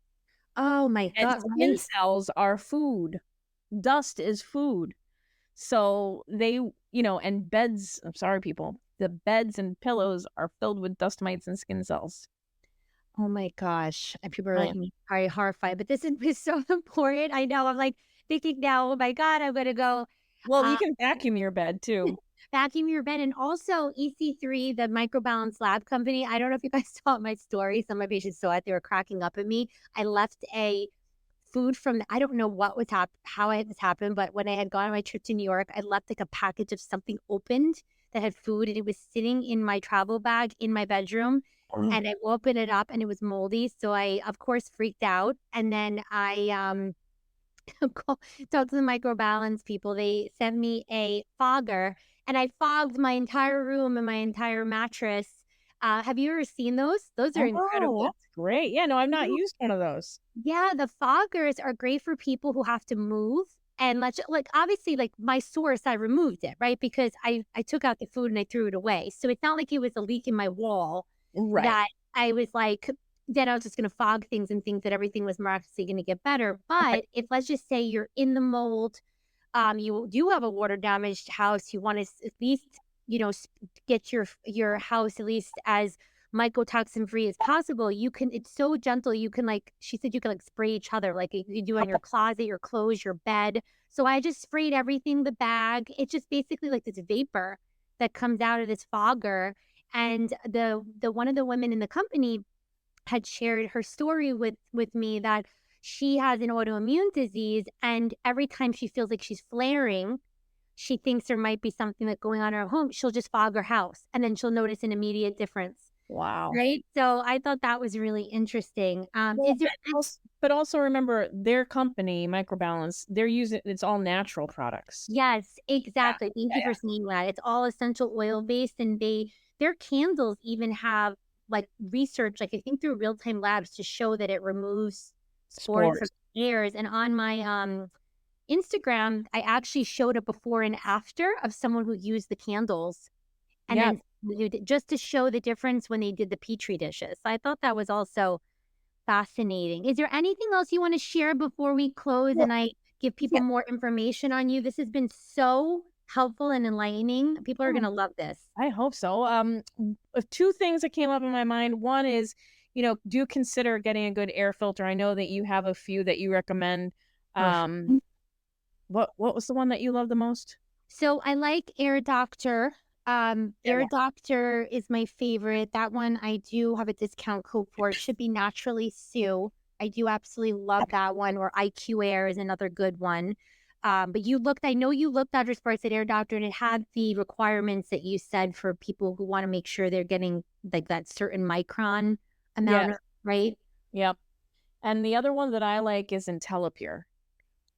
Oh my And God. skin Right. cells are food. Dust is food. So they, and beds, I'm sorry, people, the beds and pillows are filled with dust mites and skin cells. Oh my gosh. And people are like probably horrified, but this is so important. I know. I'm like thinking now, oh my God, I'm going to go Well, you can vacuum your bed too. vacuum your bed. And also EC3, the microbalance lab company. I don't know if you guys saw my story. Some of my patients saw it. They were cracking up at me. I left a food from, I don't know what was how I had this happen, but when I had gone on my trip to New York, I left like a package of something opened that had food and it was sitting in my travel bag in my bedroom. And I opened it up and it was moldy. So I, of course, freaked out. And then I talked to the microbalance people. They sent me a fogger and I fogged my entire room and my entire mattress. Have you ever seen those? Those are incredible. That's great. Yeah, no, I've not used one of those. Yeah, the foggers are great for people who have to move. And like obviously, like my source, I removed it, right? Because I took out the food and I threw it away. So it's not like it was a leak in my wall Right. that I was like, then I was just going to fog things and think that everything was miraculously going to get better. But if let's just say you're in the mold, you do have a water damaged house, you want to at least, get your house at least as mycotoxin free as possible. You can, it's so gentle. You can like, she said, you can like spray each other, like you do on your closet, your clothes, your bed. So I just sprayed everything, the bag. It's just basically like this vapor that comes out of this fogger. And the one of the women in the company had shared her story with me that she has an autoimmune disease, and every time she feels like she's flaring, she thinks there might be something that's going on in her home. She'll just fog her house, and then she'll notice an immediate difference. Wow. Right. So I thought that was really interesting. Is there but also remember their company, Microbalance, they're using, it's all natural products. Yes, exactly. Thank you for saying that. It's all essential oil based, and their candles even have like research, like I think through real-time labs to show that it removes spores from hairs. And on my Instagram, I actually showed a before and after of someone who used the candles. And then just to show the difference when they did the Petri dishes. So I thought that was also fascinating. Is there anything else you want to share before we close and I give people more information on you? This has been so helpful and enlightening. People are going to love this. I hope so. Two things that came up in my mind. One is, do consider getting a good air filter. I know that you have a few that you recommend. What was the one that you love the most? So I like Air Doctor. Air Doctor is my favorite. That one I do have a discount code for. It should be Naturally Sue. I do absolutely love that one. Or IQ Air is another good one. But I know you looked, Dr. Sparks, at Air Doctor, and it had the requirements that you said for people who want to make sure they're getting like that certain micron amount, Yes. right? Yep. And the other one that I like is Intellipure.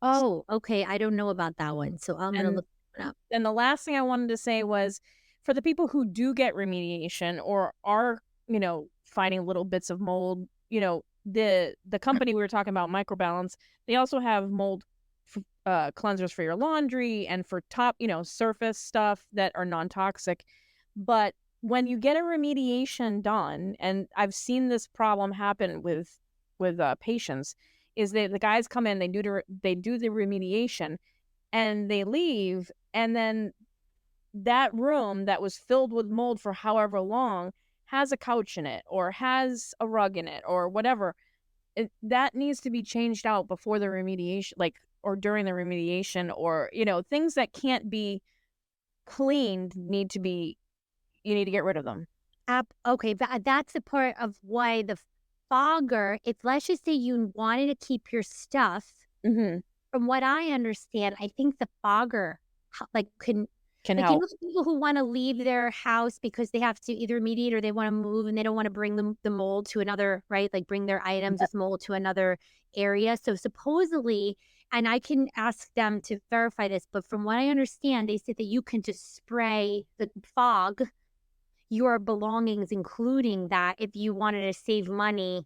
Oh, okay. I don't know about that one. So I'm going to And look it up. and the last thing I wanted to say was, for the people who do get remediation or are, finding little bits of mold, the company we were talking about, Microbalance, they also have mold cleansers for your laundry and for top, surface stuff that are non-toxic. But when you get a remediation done, and I've seen this problem happen with patients, is that the guys come in, they do the remediation, and they leave, and then that room that was filled with mold for however long has a couch in it or has a rug in it or whatever. That needs to be changed out before the remediation, or during the remediation, or things that can't be cleaned you need to get rid of them. Okay, that's a part of why the fogger, if let's just say you wanted to keep your stuff, from what I understand, I think the fogger can help. People who want to leave their house because they have to either remediate or they want to move and they don't want to bring the mold to another, right? Like bring their items with mold to another area. So supposedly, and I can ask them to verify this, but from what I understand, they said that you can just spray the fog your belongings, including that, if you wanted to save money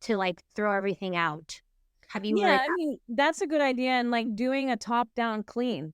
to throw everything out. Have you heard that? I mean, that's a good idea. And doing a top-down clean,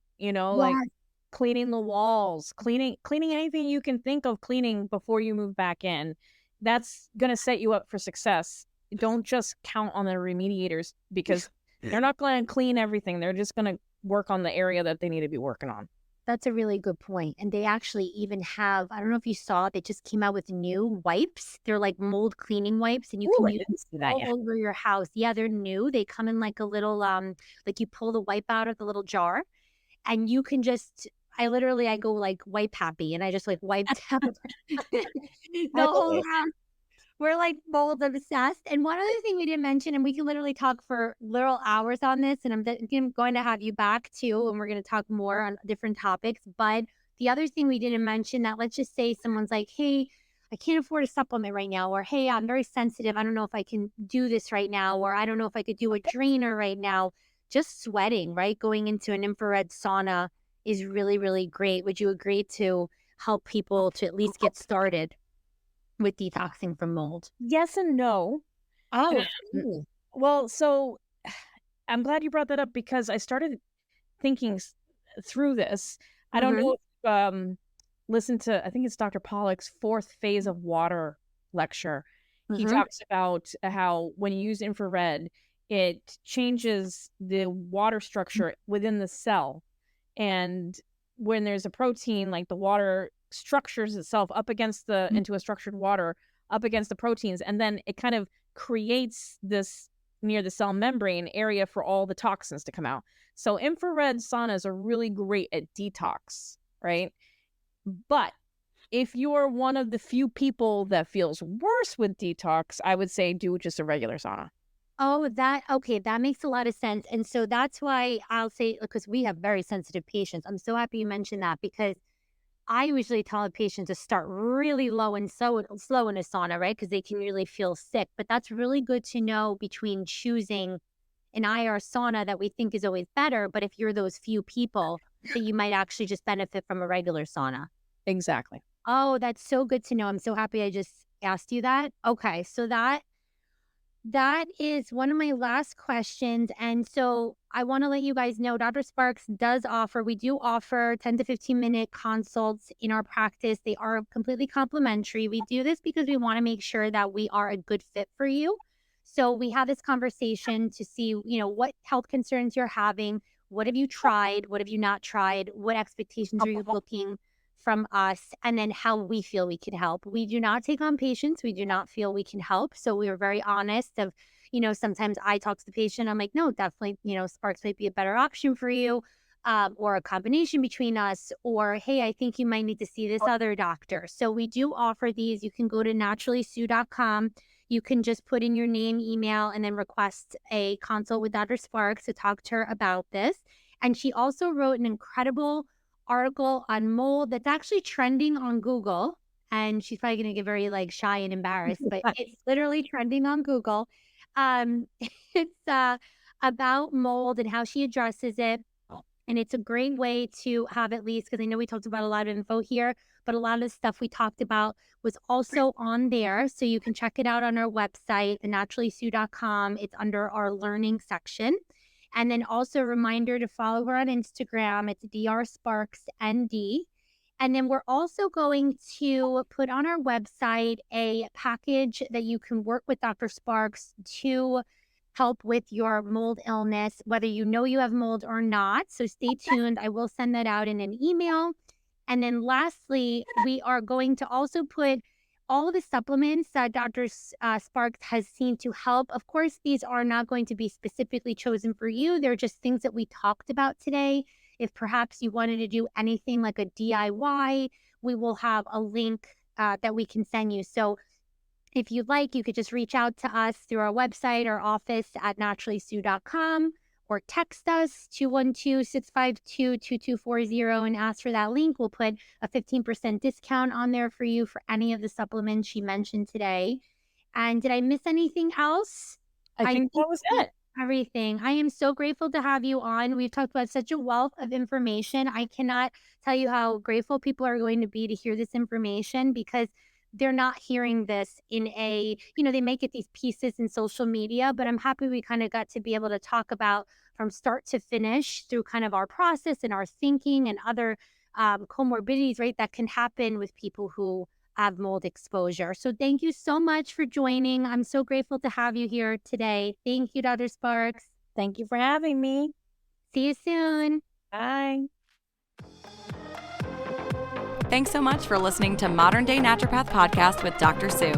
cleaning the walls, cleaning anything you can think of cleaning before you move back in. That's going to set you up for success. Don't just count on the remediators, because they're not going to clean everything. They're just going to work on the area that they need to be working on. That's a really good point. And they actually even have, I don't know if you saw, they just came out with new wipes. They're like mold cleaning wipes, and you can use all over your house. Yeah, they're new. They come in like a little, like you pull the wipe out of the little jar, and you can just, I go wipe happy, and I just wipe down the whole house. We're mold obsessed. And one other thing we didn't mention, and we can literally talk for literal hours on this, and I'm going to have you back too, and we're going to talk more on different topics. But the other thing we didn't mention, that let's just say someone's like, hey, I can't afford a supplement right now, or hey, I'm very sensitive, I don't know if I can do this right now, or I don't know if I could do a drainer right now. Just sweating, right? Going into an infrared sauna is really, really great. Would you agree to help people to at least get started with detoxing from mold? Yes and no. Oh, well, so I'm glad you brought that up, because I started thinking through this. I don't know if listen to, I think it's Dr. Pollack's 4th phase of water lecture. He talks about how when you use infrared, it changes the water structure within the cell. And when there's a protein, the water structures itself up against into a structured water up against the proteins, and then it kind of creates this near the cell membrane area for all the toxins to come out. So infrared saunas are really great at detox, right? But if you're one of the few people that feels worse with detox, I would say do just a regular sauna. Oh, okay, that makes a lot of sense. And so that's why I'll say, because we have very sensitive patients. I'm so happy you mentioned that, because I usually tell a patient to start really low and slow in a sauna, right? Because they can really feel sick. But that's really good to know between choosing an IR sauna that we think is always better. But if you're those few people, that you might actually just benefit from a regular sauna. Exactly. Oh, that's so good to know. I'm so happy I just asked you that. Okay, so that is one of my last questions. And so I want to let you guys know, Dr. Sparks we do offer 10 to 15 minute consults in our practice. They are completely complimentary. We do this because we want to make sure that we are a good fit for you. So we have this conversation to see, what health concerns you're having. What have you tried? What have you not tried? What expectations are you looking from us, and then how we feel we can help. We do not take on patients. We do not feel we can help. So we are very honest of, sometimes I talk to the patient. I'm like, no, definitely, Sparks might be a better option for you, or a combination between us, or, hey, I think you might need to see this other doctor. So we do offer these. You can go to naturallysue.com. You can just put in your name, email, and then request a consult with Dr. Sparks to talk to her about this. And she also wrote an incredible article on mold that's actually trending on Google. And she's probably going to get very shy and embarrassed, but it's literally trending on Google. Um, it's about mold and how she addresses it. And it's a great way to have, at least, because I know we talked about a lot of info here, but a lot of the stuff we talked about was also on there. So you can check it out on our website, thenaturallysue.com. It's under our learning section. And then also a reminder to follow her on Instagram. It's drsparksnd. And then we're also going to put on our website a package that you can work with Dr. Sparks to help with your mold illness, whether you know you have mold or not. So stay tuned. I will send that out in an email. And then lastly, we are going to also put all of the supplements that Dr. Sparks has seen to help. Of course, these are not going to be specifically chosen for you. They're just things that we talked about today. If perhaps you wanted to do anything like a DIY, we will have a link that we can send you. So if you'd like, you could just reach out to us through our website or office at naturallysue.com or text us 212-652-2240 and ask for that link. We'll put a 15% discount on there for you for any of the supplements she mentioned today. And did I miss anything else? I think that was it. Everything. I am so grateful to have you on. We've talked about such a wealth of information. I cannot tell you how grateful people are going to be to hear this information, because they're not hearing this in a, they may get these pieces in social media, but I'm happy we kind of got to be able to talk about from start to finish through kind of our process and our thinking and other comorbidities, right, that can happen with people who have mold exposure. So thank you so much for joining. I'm so grateful to have you here today. Thank you, Dr. Sparks. Thank you for having me. See you soon. Bye. Thanks so much for listening to Modern Day Naturopath Podcast with Dr. Sue.